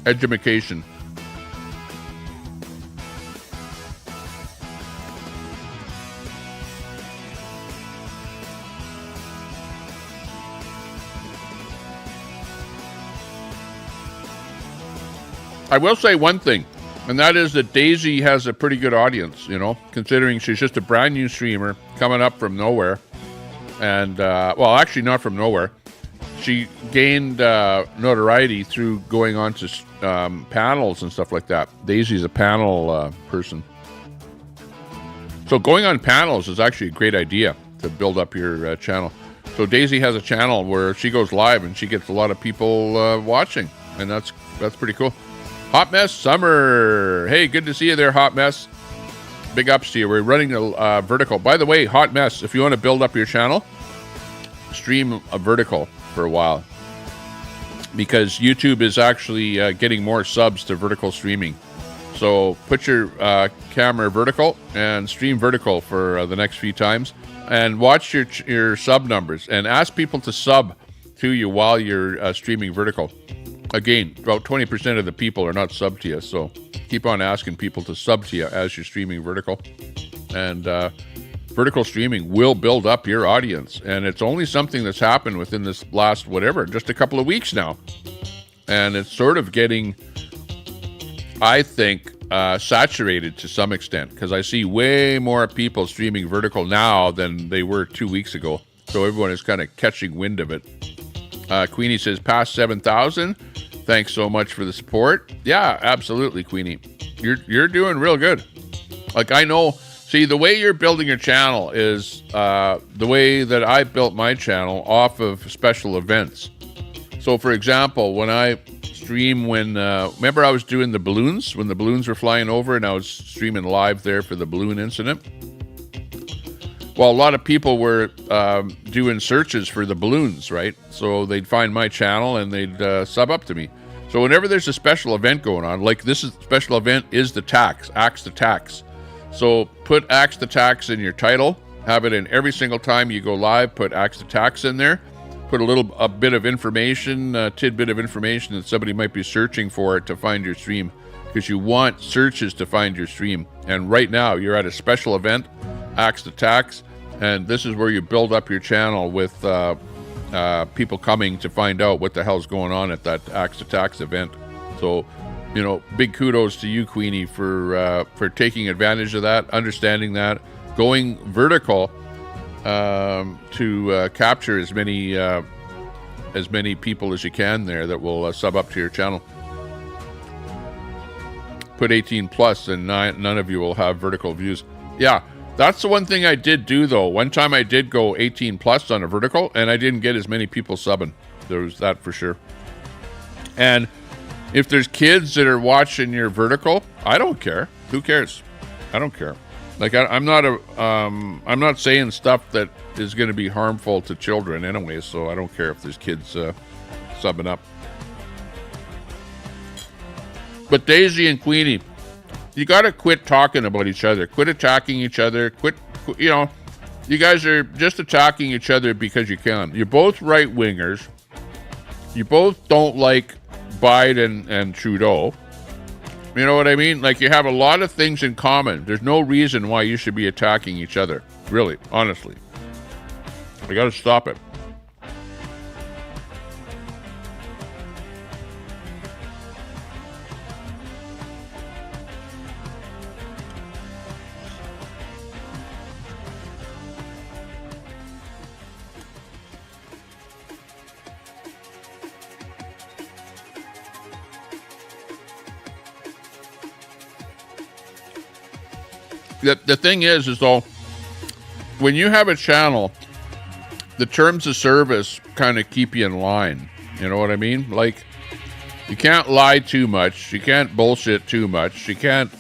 Education. I will say one thing, and that is that Daisy has a pretty good audience, you know, considering she's just a brand new streamer coming up from nowhere. And, well, actually not from nowhere. She gained notoriety through going on to panels and stuff like that. Daisy's a panel person. So going on panels is actually a great idea to build up your channel. So Daisy has a channel where she goes live and she gets a lot of people watching. And that's pretty cool. Hot Mess Summer. Hey, good to see you there, Hot Mess. Big ups to you. We're running a vertical. By the way, Hot Mess, if you want to build up your channel, stream a vertical for a while. Because YouTube is actually getting more subs to vertical streaming. So put your camera vertical and stream vertical for the next few times. And watch your sub numbers. And ask people to sub to you while you're streaming vertical. Again, about 20% of the people are not sub to you, so keep on asking people to sub to you as you're streaming vertical. And vertical streaming will build up your audience. And it's only something that's happened within this last, whatever, just a couple of weeks now. And it's sort of getting, I think, saturated to some extent, because I see way more people streaming vertical now than they were 2 weeks ago. So everyone is kind of catching wind of it. Queenie says, past 7,000. Thanks so much for the support. Yeah, absolutely, Queenie. You're doing real good. Like, I know, see, the way you're building your channel is the way that I built my channel off of special events. So, for example, when I stream remember I was doing the balloons, when the balloons were flying over and I was streaming live there for the balloon incident? Well, a lot of people were doing searches for the balloons, right? So they'd find my channel and they'd sub up to me. So whenever there's a special event going on, like this special event is the tax, Axe the Tax. So put Axe the Tax in your title, have it in every single time you go live, put Axe the Tax in there, put a bit of information, a tidbit of information that somebody might be searching for it to find your stream, because you want searches to find your stream. And right now you're at a special event, Axe the Tax, and this is where you build up your channel with people coming to find out what the hell's going on at that Axe the Tax event. So, you know, big kudos to you, Queenie, for taking advantage of that, understanding that, going vertical to capture as many people as you can there that will sub up to your channel. Put 18 plus and none of you will have vertical views. Yeah. That's the one thing I did do, though. One time I did go 18 plus on a vertical, and I didn't get as many people subbing. There was that for sure. And if there's kids that are watching your vertical, I don't care. Who cares? I don't care. Like I'm not saying stuff that is going to be harmful to children anyway, so I don't care if there's kids subbing up. But Daisy and Queenie, you got to quit talking about each other. Quit attacking each other. You know, you guys are just attacking each other because you can. You're both right-wingers. You both don't like Biden and Trudeau. You know what I mean? Like, you have a lot of things in common. There's no reason why you should be attacking each other. Really, honestly. I got to stop it. The thing is though, when you have a channel, the terms of service kind of keep you in line. You know what I mean? Like, you can't lie too much. You can't bullshit too much. You can't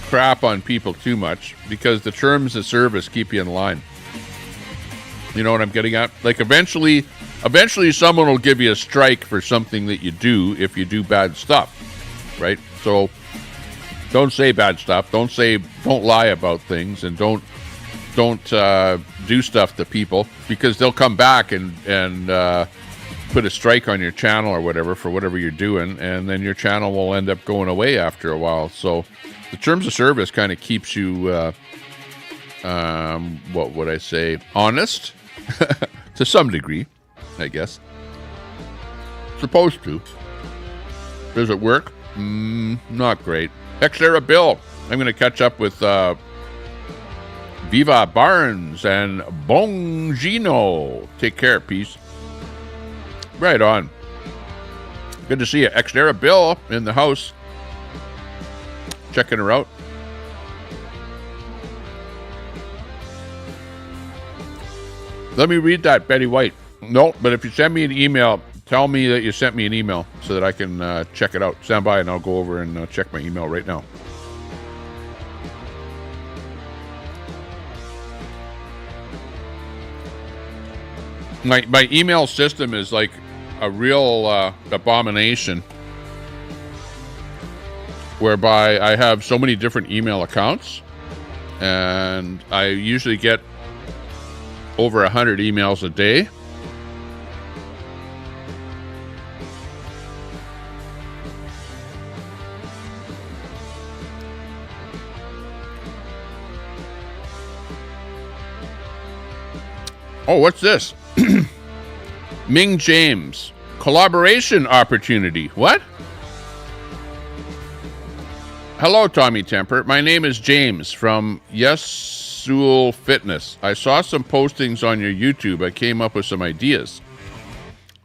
crap on people too much because the terms of service keep you in line. You know what I'm getting at? Like, eventually someone will give you a strike for something that you do if you do bad stuff, right? So don't say bad stuff. Don't lie about things, and don't do stuff to people, because they'll come back and put a strike on your channel or whatever for whatever you're doing, and then your channel will end up going away after a while. So the terms of service kind of keeps you, what would I say, honest to some degree, I guess. Supposed to. Does it work? Not great. Xera Bill. I'm going to catch up with Viva Barnes and Bongino. Take care. Peace. Right on. Good to see you. Xera Bill in the house. Checking her out. Let me read that, Betty White. No, but if you send me an email, tell me that you sent me an email so that I can check it out. Stand by and I'll go over and check my email right now. My email system is like a real abomination, whereby I have so many different email accounts, and I usually get over 100 emails a day. Oh, what's this? Ming James. Collaboration opportunity. What? Hello, Tommy Temper. My name is James from Yesul Fitness. I saw some postings on your YouTube. I came up with some ideas.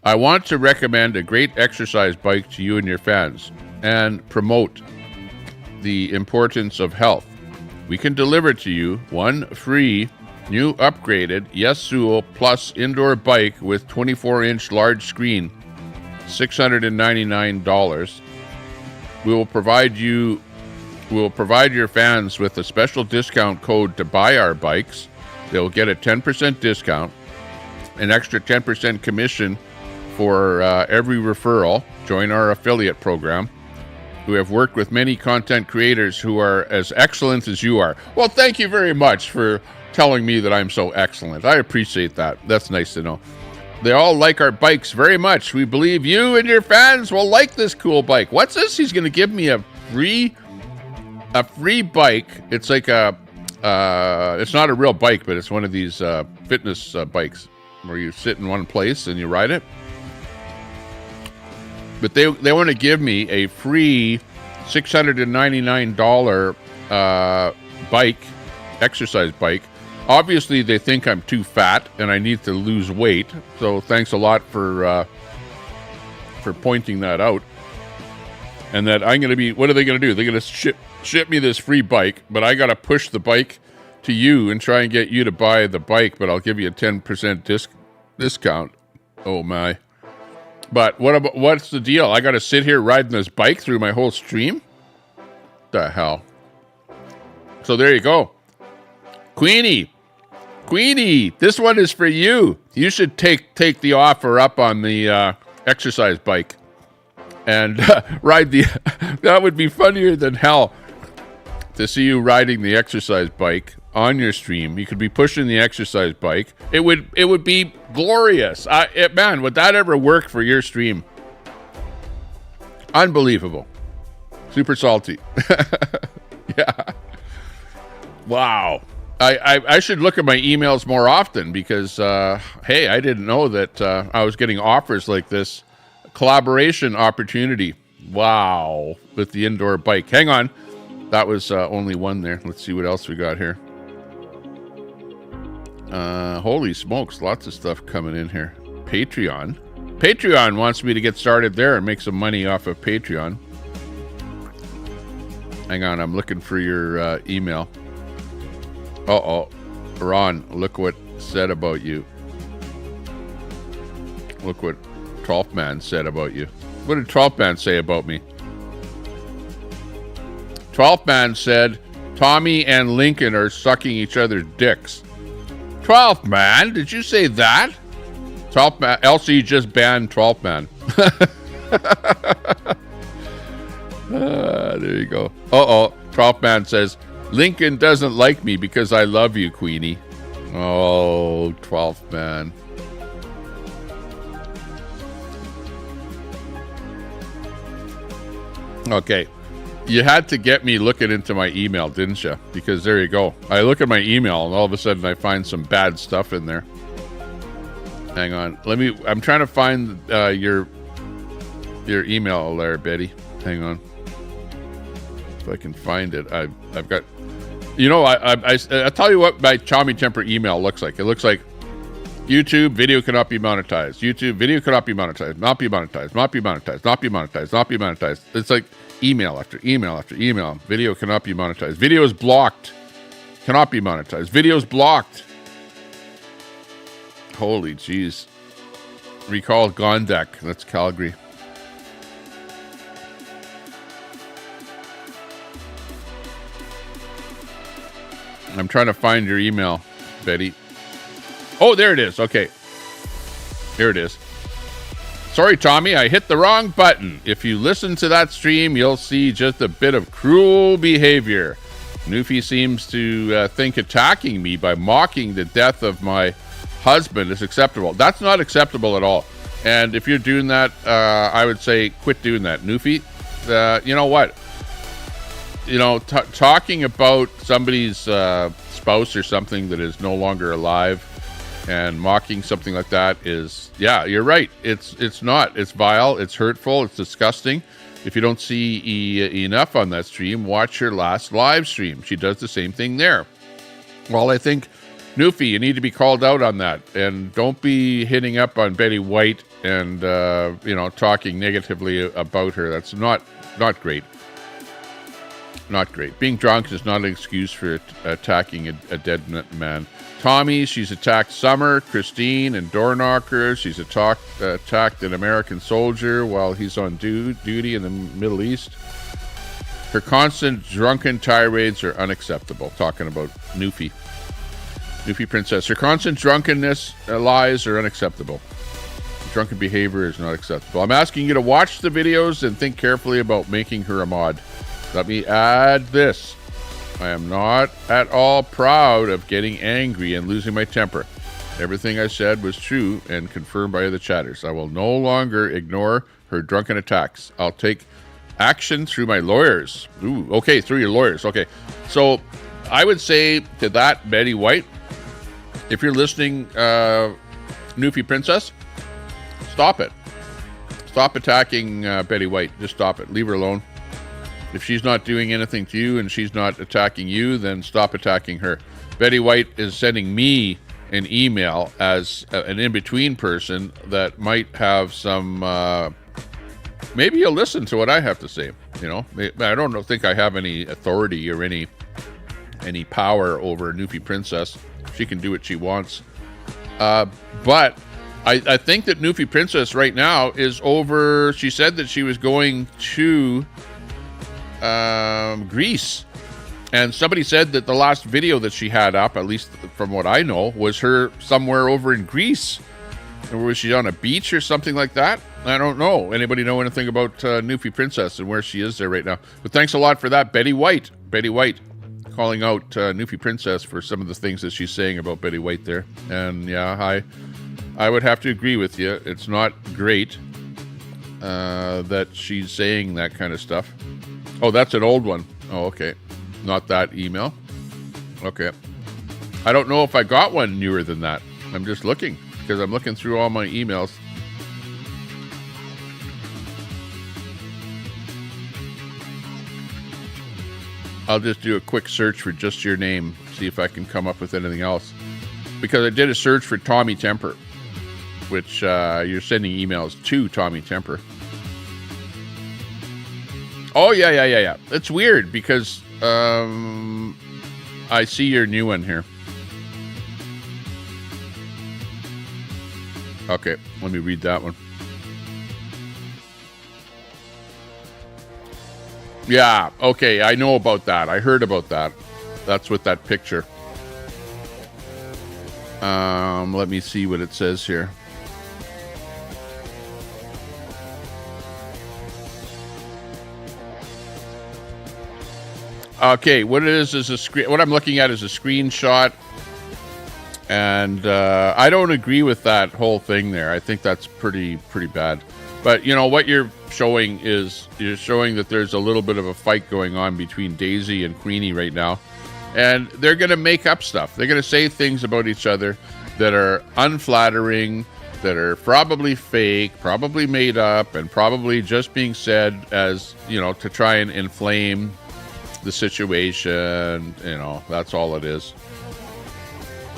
I want to recommend a great exercise bike to you and your fans and promote the importance of health. We can deliver to you one free new upgraded Yesul Plus indoor bike with 24-inch large screen, $699. We will provide your fans with a special discount code to buy our bikes. They'll get a 10% discount, an extra 10% commission for every referral. Join our affiliate program. We have worked with many content creators who are as excellent as you are. Well, thank you very much for telling me that I'm so excellent. I appreciate that. That's nice to know. They all like our bikes very much. We believe you and your fans will like this cool bike. What's this? He's going to give me a free bike. It's like it's not a real bike, but it's one of these fitness bikes where you sit in one place and you ride it. But they want to give me a free $699 bike, exercise bike. Obviously, they think I'm too fat and I need to lose weight. So thanks a lot for pointing that out. And that I'm going to be, what are they going to do? They're going to ship me this free bike, but I got to push the bike to you and try and get you to buy the bike, but I'll give you a 10% discount. Oh my. But what's the deal? I got to sit here riding this bike through my whole stream? The hell. So there you go. Queenie, this one is for you. You should take the offer up on the exercise bike and ride the. That would be funnier than hell to see you riding the exercise bike on your stream. You could be pushing the exercise bike. It would be glorious. Man, would that ever work for your stream? Unbelievable. Super salty. Yeah. Wow. I should look at my emails more often because, hey, I didn't know that I was getting offers like this. Collaboration opportunity. Wow. With the indoor bike. Hang on. That was only one there. Let's see what else we got here. Holy smokes. Lots of stuff coming in here. Patreon wants me to get started there and make some money off of Patreon. Hang on. I'm looking for your email. Uh-oh. Ron, look what said about you. Look what 12th Man said about you. What did 12th Man say about me? 12th Man said Tommy and Lincoln are sucking each other's dicks. 12th Man, did you say that? 12th Man, LC just banned 12th Man. There you go. 12th Man says, Lincoln doesn't like me because I love you, Queenie. Oh, 12th Man. Okay. You had to get me looking into my email, didn't you? Because there you go. I look at my email and all of a sudden I find some bad stuff in there. Hang on. I'm trying to find your email there, Betty. Hang on. If I can find it. I've got, you know, I'll tell you what my Tommy Temper email looks like. It looks like YouTube video cannot be monetized. YouTube video cannot be monetized. Not be monetized. Not be monetized. Not be monetized. Not be monetized. It's like email after email after email. Video cannot be monetized. Video is blocked. Cannot be monetized. Video is blocked. Holy jeez. Recall Gondek. That's Calgary. I'm trying to find your email, Betty. Oh, there it is. Okay. Here it is. Sorry, Tommy, I hit the wrong button. If you listen to that stream, you'll see just a bit of cruel behavior. Newfie seems to think attacking me by mocking the death of my husband is acceptable. That's not acceptable at all. And if you're doing that, I would say quit doing that. Newfie, you know what? You know, talking about somebody's spouse or something that is no longer alive and mocking something like that is, yeah, you're right. It's not. It's vile. It's hurtful. It's disgusting. If you don't see enough on that stream, watch her last live stream. She does the same thing there. Well, I think, Newfie, you need to be called out on that. And don't be hitting up on Betty White and, you know, talking negatively about her. That's not great. Not great. Being drunk is not an excuse for attacking a dead man. Tommy, she's attacked Summer, Christine, and Doorknocker. She's attacked an American soldier while he's on duty in the Middle East. Her constant drunken tirades are unacceptable. Talking about Newfie. Newfie Princess. Her constant drunkenness lies are unacceptable. Drunken behavior is not acceptable. I'm asking you to watch the videos and think carefully about making her a mod. Let me add this. I am not at all proud of getting angry and losing my temper. Everything I said was true and confirmed by other chatters. I will no longer ignore her drunken attacks. I'll take action through my lawyers. Ooh, okay, through your lawyers. Okay. So I would say to that, Betty White, if you're listening, Newfie Princess, stop it. Stop attacking Betty White. Just stop it. Leave her alone. If she's not doing anything to you and she's not attacking you, then stop attacking her. Betty White is sending me an email as an in-between person that might have some, maybe you'll listen to what I have to say. You know, I don't think I have any authority or any power over Newfie Princess. She can do what she wants. But I think that Newfie Princess right now is over. She said that she was going to Greece, and somebody said that the last video that she had up, at least from what I know, was her somewhere over in Greece. Or was she on a beach or something like that? I don't know. Anybody know anything about Newfie Princess and where she is there right now? But thanks a lot for that, Betty White. Betty White calling out Newfie Princess for some of the things that she's saying about Betty White there. And yeah, I would have to agree with you. It's not great that she's saying that kind of stuff. Oh, that's an old one. Oh, okay. Not that email. Okay. I don't know if I got one newer than that. I'm just looking because I'm looking through all my emails. I'll just do a quick search for just your name, see if I can come up with anything else. Because I did a search for Tommy Temper, which you're sending emails to Tommy Temper. Oh, yeah. It's weird because I see your new one here. Okay, let me read that one. Yeah, okay, I know about that. I heard about that. That's with that picture. Let me see what it says here. Okay, what it is a screen. What I'm looking at is a screenshot, and I don't agree with that whole thing there. I think that's pretty bad. But you know what you're showing is you're showing that there's a little bit of a fight going on between Daisy and Queenie right now, and they're going to make up stuff. They're going to say things about each other that are unflattering, that are probably fake, probably made up, and probably just being said as, you know, to try and inflame the situation. You know, that's all it is.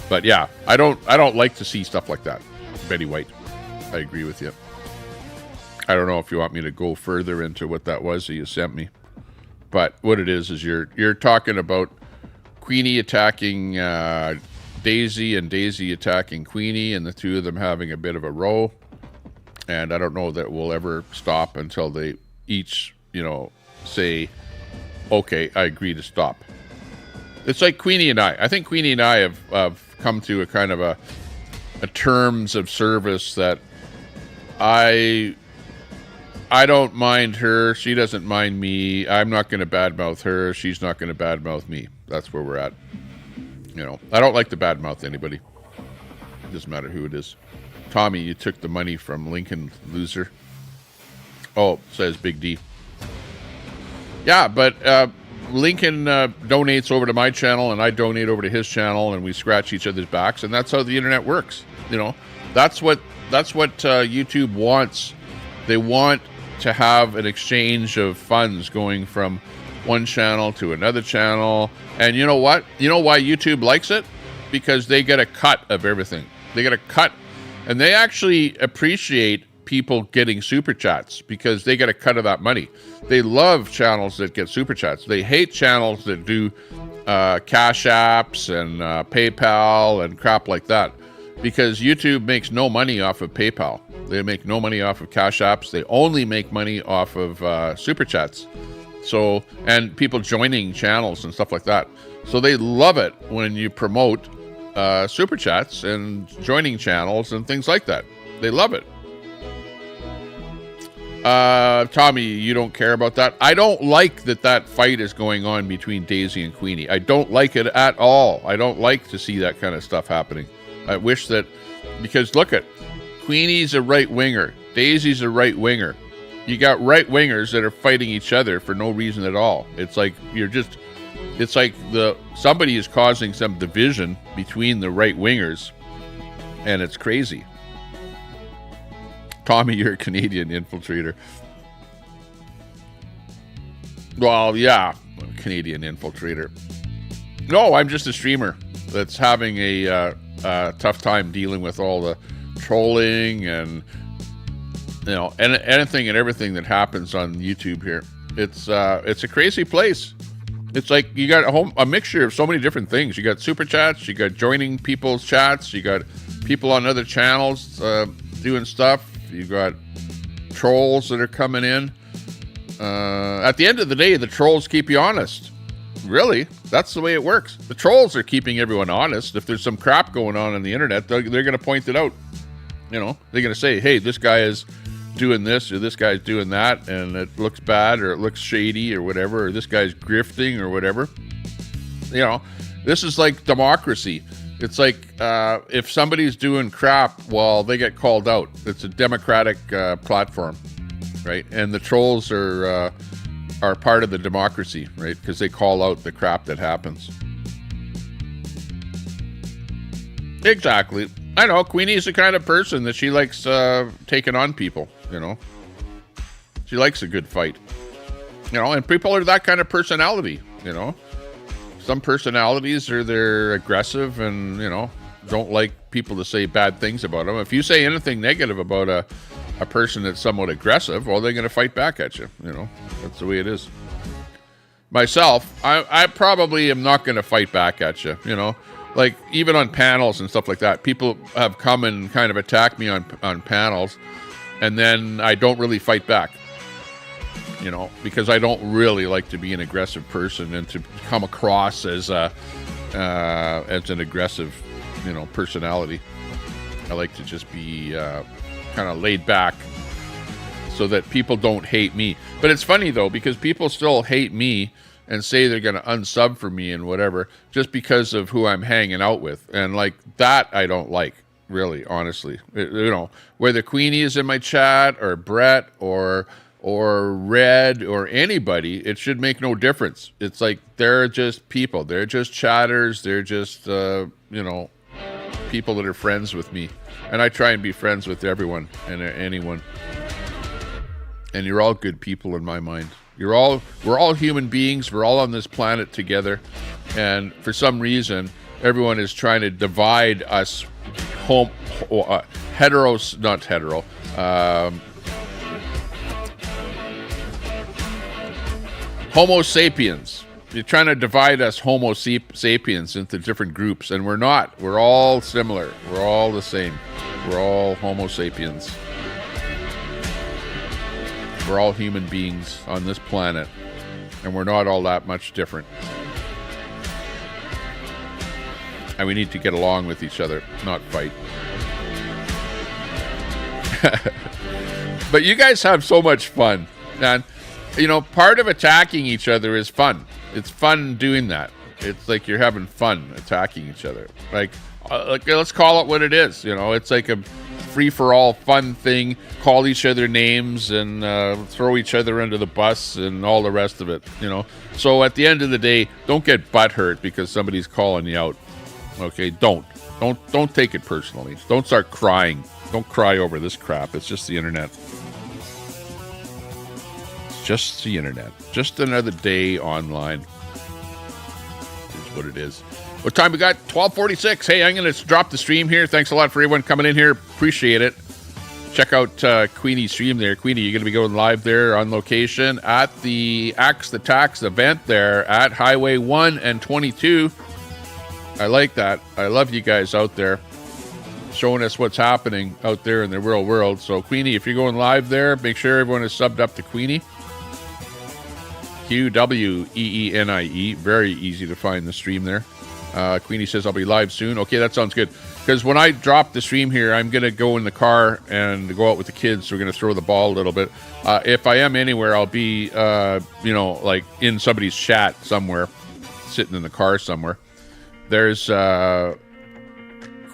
But yeah, I don't like to see stuff like that. Betty White, I agree with you. I don't know if you want me to go further into what that was that you sent me, but what it is you're talking about Queenie attacking Daisy and Daisy attacking Queenie, and the two of them having a bit of a row. And I don't know that we'll ever stop until they each, you know, say, okay, I agree to stop. It's like Queenie and I. I think Queenie and I have come to a kind of a terms of service that I don't mind her. She doesn't mind me. I'm not going to badmouth her. She's not going to badmouth me. That's where we're at. You know, I don't like to badmouth anybody. It doesn't matter who it is. Tommy, you took the money from Lincoln, loser. Oh, says Big D. Yeah, but Lincoln donates over to my channel, and I donate over to his channel, and we scratch each other's backs, and that's how the internet works. You know, that's what YouTube wants. They want to have an exchange of funds going from one channel to another channel. And you know what? You know why YouTube likes it? Because they get a cut of everything. They get a cut, and they actually appreciate people getting super chats because they get a cut of that money. They love channels that get super chats. They hate channels that do Cash Apps and PayPal and crap like that, because YouTube makes no money off of PayPal. They make no money off of Cash Apps. They only make money off of super chats. So, and people joining channels and stuff like that. So they love it when you promote super chats and joining channels and things like that. They love it. Tommy, you don't care about that? I don't like that fight is going on between Daisy and Queenie. I don't like it at all. I don't like to see that kind of stuff happening. I wish that, because look at, Queenie's a right winger. Daisy's a right winger. You got right wingers that are fighting each other for no reason at all. It's like somebody is causing some division between the right wingers, and it's crazy. Tommy, you're a Canadian infiltrator. Well, yeah, Canadian infiltrator. No, I'm just a streamer that's having a tough time dealing with all the trolling and, you know, and anything and everything that happens on YouTube here. It's a crazy place. It's like you got a mixture of so many different things. You got super chats, you got joining people's chats, you got people on other channels doing stuff. You got trolls that are coming in. At the end of the day, the trolls keep you honest. Really, that's the way it works. The trolls are keeping everyone honest. If there's some crap going on the internet, they're going to point it out. You know, they're going to say, hey, this guy is doing this or this guy's doing that, and it looks bad or it looks shady or whatever, or this guy's grifting or whatever. You know, this is like democracy. It's like if somebody's doing crap, well, they get called out. It's a democratic platform, right? And the trolls are part of the democracy, right? Because they call out the crap that happens. Exactly. I know, Queenie's the kind of person that she likes taking on people, you know. She likes a good fight. You know, and people are that kind of personality, you know. Some personalities they're aggressive and, you know, don't like people to say bad things about them. If you say anything negative about a person that's somewhat aggressive, well, they're going to fight back at you, you know. That's the way it is. Myself, I probably am not going to fight back at you, you know. like even on panels and stuff like that, people have come and kind of attacked me on panels, and then I don't really fight back, you know, because I don't really like to be an aggressive person and to come across as an aggressive, you know, personality. I like to just be kind of laid back so that people don't hate me. But it's funny though, because people still hate me and say they're going to unsub for me and whatever, just because of who I'm hanging out with. And like that, I don't like, really, honestly. You know, whether Queenie is in my chat or Brett or Red or anybody, it should make no difference. It's like, they're just people. They're just chatters. They're just, you know, people that are friends with me. And I try and be friends with everyone and anyone. And you're all good people in my mind. We're all human beings. We're all on this planet together. And for some reason, everyone is trying to divide us Homo sapiens. You're trying to divide us Homo sapiens into different groups, and we're not. We're all similar. We're all the same. We're all Homo sapiens. We're all human beings on this planet, and we're not all that much different. And we need to get along with each other, not fight. But you guys have so much fun. And, you know, part of attacking each other is fun. It's fun doing that. It's like you're having fun attacking each other. Like let's call it what it is. You know, it's like a free-for-all fun thing. Call each other names and throw each other under the bus and all the rest of it, you know. So at the end of the day, don't get butthurt because somebody's calling you out. Okay, don't take it personally. Don't start crying. Don't cry over this crap. It's just the internet. It's just the internet. Just another day online. Is what it is. What time we got? 12:46. Hey, I'm going to drop the stream here. Thanks a lot for everyone coming in here. Appreciate it. Check out Queenie's stream there. Queenie, you're going to be going live there on location at the Axe the Tax event there at Highway 1 and 22. I like that. I love you guys out there showing us what's happening out there in the real world. So, Queenie, if you're going live there, make sure everyone is subbed up to Queenie. QWEENIE. Very easy to find the stream there. Queenie says I'll be live soon. Okay, that sounds good. Because when I drop the stream here, I'm going to go in the car and go out with the kids. So we're going to throw the ball a little bit. If I am anywhere, I'll be, you know, like in somebody's chat somewhere, sitting in the car somewhere. There's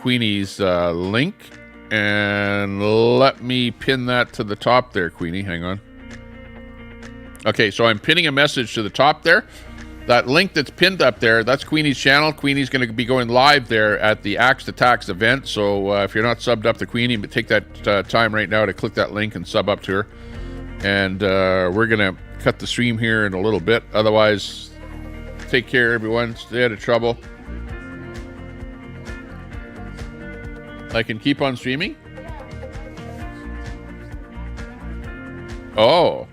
Queenie's link. And let me pin that to the top there, Queenie. Hang on. Okay, so I'm pinning a message to the top there. That link that's pinned up there, that's Queenie's channel. Queenie's going to be going live there at the Axe to Tax event. So if you're not subbed up to Queenie, but take that time right now to click that link and sub up to her. And we're going to cut the stream here in a little bit. Otherwise, take care, everyone. Stay out of trouble. I can keep on streaming? Oh.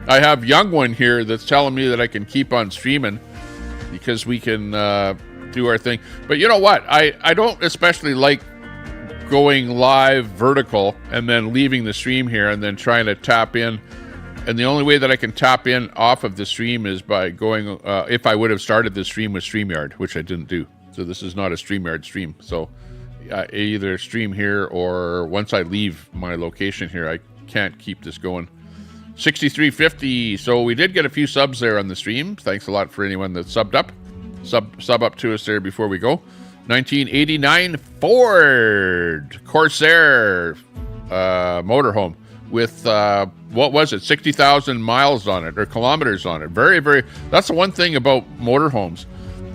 I have young one here that's telling me that I can keep on streaming because we can do our thing. But you know what? I don't especially like going live vertical and then leaving the stream here and then trying to tap in. And the only way that I can tap in off of the stream is by going, if I would have started the stream with StreamYard, which I didn't do. So this is not a StreamYard stream. So I either stream here or once I leave my location here, I can't keep this going. 6350. So we did get a few subs there on the stream. Thanks a lot for anyone that subbed up. Sub up to us there before we go. 1989 Ford Corsair motorhome with what was it? 60,000 miles on it or kilometers on it. Very, very. That's the one thing about motorhomes.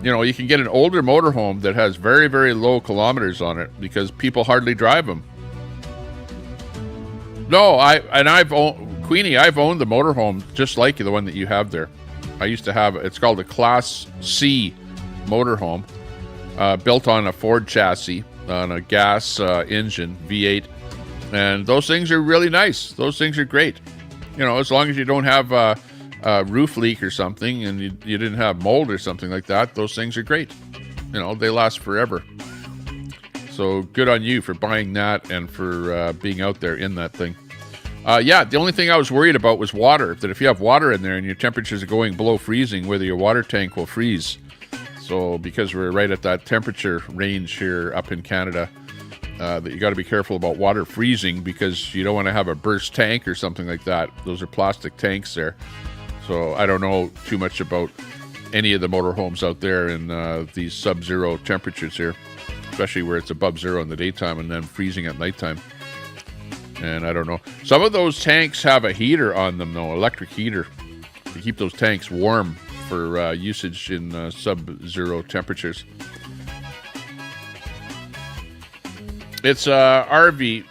You know, you can get an older motorhome that has very, very low kilometers on it because people hardly drive them. No, Queenie, I've owned the motorhome just like the one that you have there. I used to have, it's called a Class C motorhome, built on a Ford chassis, on a gas engine, V8. And those things are really nice. Those things are great. You know, as long as you don't have a roof leak or something and you didn't have mold or something like that, those things are great. you know, they last forever. So good on you for buying that and for being out there in that thing. Yeah, the only thing I was worried about was water. That if you have water in there and your temperatures are going below freezing, whether your water tank will freeze. So because we're right at that temperature range here up in Canada, that you got to be careful about water freezing because you don't want to have a burst tank or something like that. Those are plastic tanks there. So I don't know too much about any of the motorhomes out there in these sub-zero temperatures here, especially where it's above zero in the daytime and then freezing at nighttime. And I don't know. Some of those tanks have a heater on them, though, electric heater, to keep those tanks warm for usage in sub-zero temperatures. It's a RV.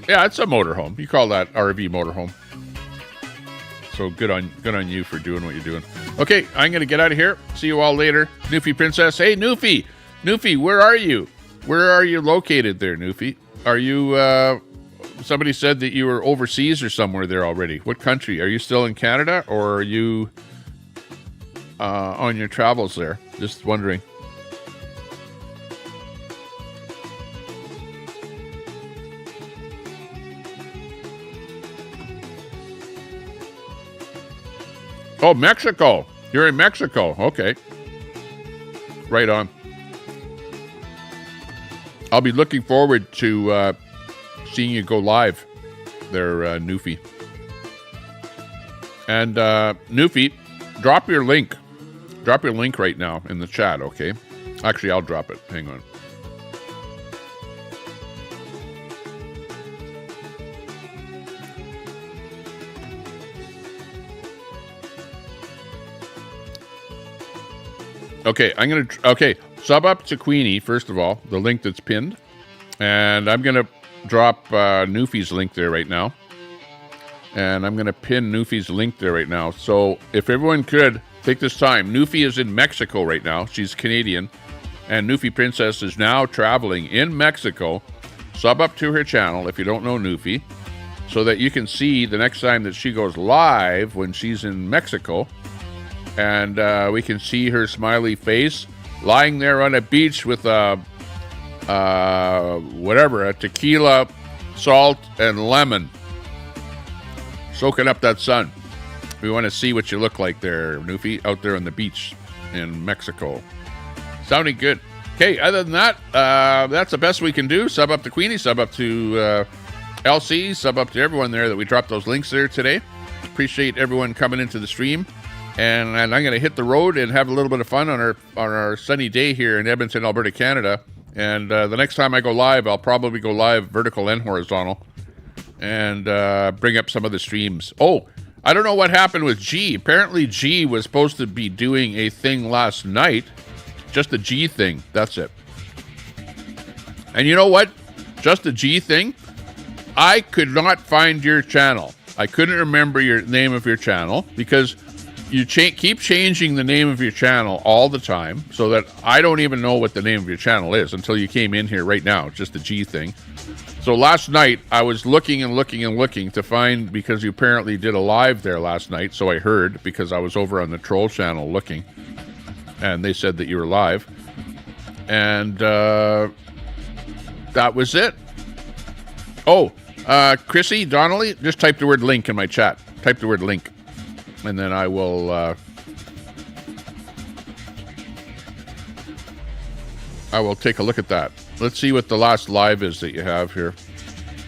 Yeah, it's a motorhome. You call that RV motorhome. So good on you for doing what you're doing. Okay, I'm going to get out of here. See you all later. Newfie Princess. Hey, Newfie. Newfie, where are you? Where are you located there, Newfie? Are you... somebody said that you were overseas or somewhere there already. What country? Are you still in Canada or are you on your travels there? Just wondering. Oh, Mexico. You're in Mexico. Okay. Right on. I'll be looking forward to seeing you go live there, Newfie. And Newfie, drop your link. Drop your link right now in the chat, okay? Actually, I'll drop it. Hang on. Okay, okay, sub up to Queenie, first of all, the link that's pinned. And I'm going to drop Newfie's link there right now. And I'm going to pin Newfie's link there right now. So if everyone could take this time. Newfie is in Mexico right now. She's Canadian. And Newfie Princess is now traveling in Mexico. Sub up to her channel if you don't know Newfie, so that you can see the next time that she goes live when she's in Mexico. And we can see her smiley face lying there on a beach with a tequila, salt, and lemon, soaking up that sun. We want to see what you look like there, Newfie, out there on the beach in Mexico. Sounding good. Okay, other than that, that's the best we can do. Sub up to Queenie, sub up to LC, sub up to everyone there that we dropped those links there today. Appreciate everyone coming into the stream. And I'm going to hit the road and have a little bit of fun on our sunny day here in Edmonton, Alberta, Canada. And the next time I go live, I'll probably go live vertical and horizontal and bring up some of the streams. Oh, I don't know what happened with G. Apparently G was supposed to be doing a thing last night. Just a G thing. That's it. And you know what? Just a G thing. I could not find your channel. I couldn't remember your name of your channel because you keep changing the name of your channel all the time, so that I don't even know what the name of your channel is until you came in here right now. It's just a G thing. So last night, I was looking and looking and looking to find, because you apparently did a live there last night, so I heard, because I was over on the troll channel looking, and they said that you were live. And that was it. Oh, Chrissy Donnelly, just type the word link in my chat. Type the word link. And then I will take a look at that. Let's see what the last live is that you have here.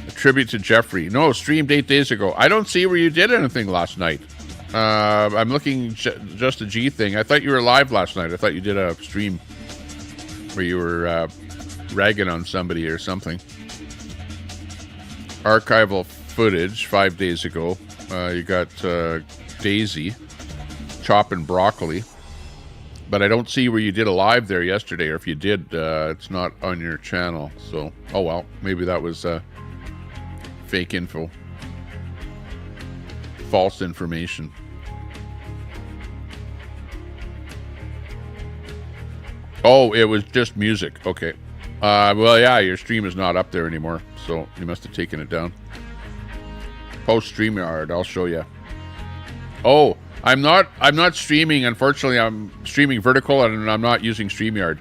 A tribute to Jeffrey. No, streamed 8 days ago. I don't see where you did anything last night. I'm looking just a G thing. I thought you were live last night. I thought you did a stream where you were ragging on somebody or something. Archival footage 5 days ago. You got Daisy chopping broccoli, but I don't see where you did a live there yesterday, or if you did, it's not on your channel. So, oh well, maybe that was fake info, false information. Oh, it was just music. Okay. Well, yeah, your stream is not up there anymore, so you must have taken it down. Post StreamYard, I'll show you. Oh, I'm not streaming. Unfortunately, I'm streaming vertical and I'm not using StreamYard.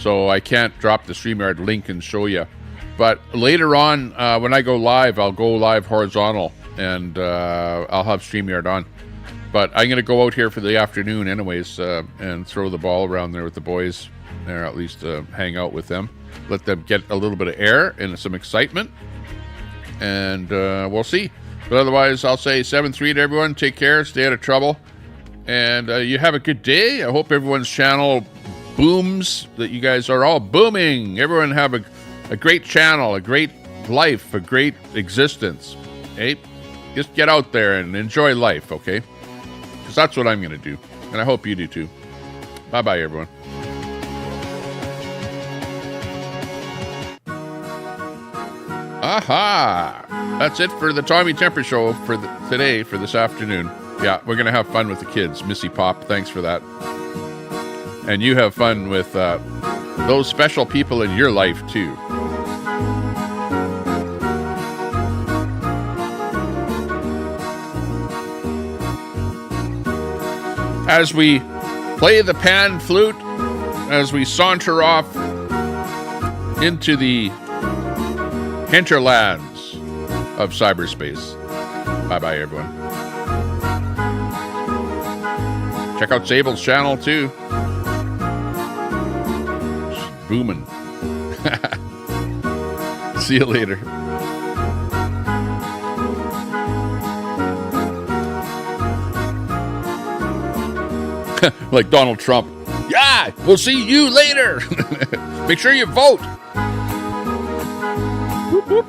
so I can't drop the StreamYard link and show you. But later on, when I go live, I'll go live horizontal, and I'll have StreamYard on. But I'm going to go out here for the afternoon anyways, and throw the ball around there with the boys, or at least hang out with them. Let them get a little bit of air and some excitement, and we'll see. But otherwise, I'll say 7-3 to everyone. Take care, stay out of trouble, and you have a good day. I hope everyone's channel booms, that you guys are all booming. Everyone have a great channel, a great life, a great existence. Hey, just get out there and enjoy life, okay? Because that's what I'm going to do, and I hope you do too. Bye-bye, everyone. Aha! That's it for the Tommy Temper Show for today, for this afternoon. Yeah, we're going to have fun with the kids. Missy Pop, thanks for that. And you have fun with those special people in your life, too. As we play the pan flute, as we saunter off into the hinterlands of cyberspace. Bye-bye, everyone. Check out Sable's channel, too. She's booming. See you later. Like Donald Trump. Yeah, we'll see you later. Make sure you vote. Whoop, whoop.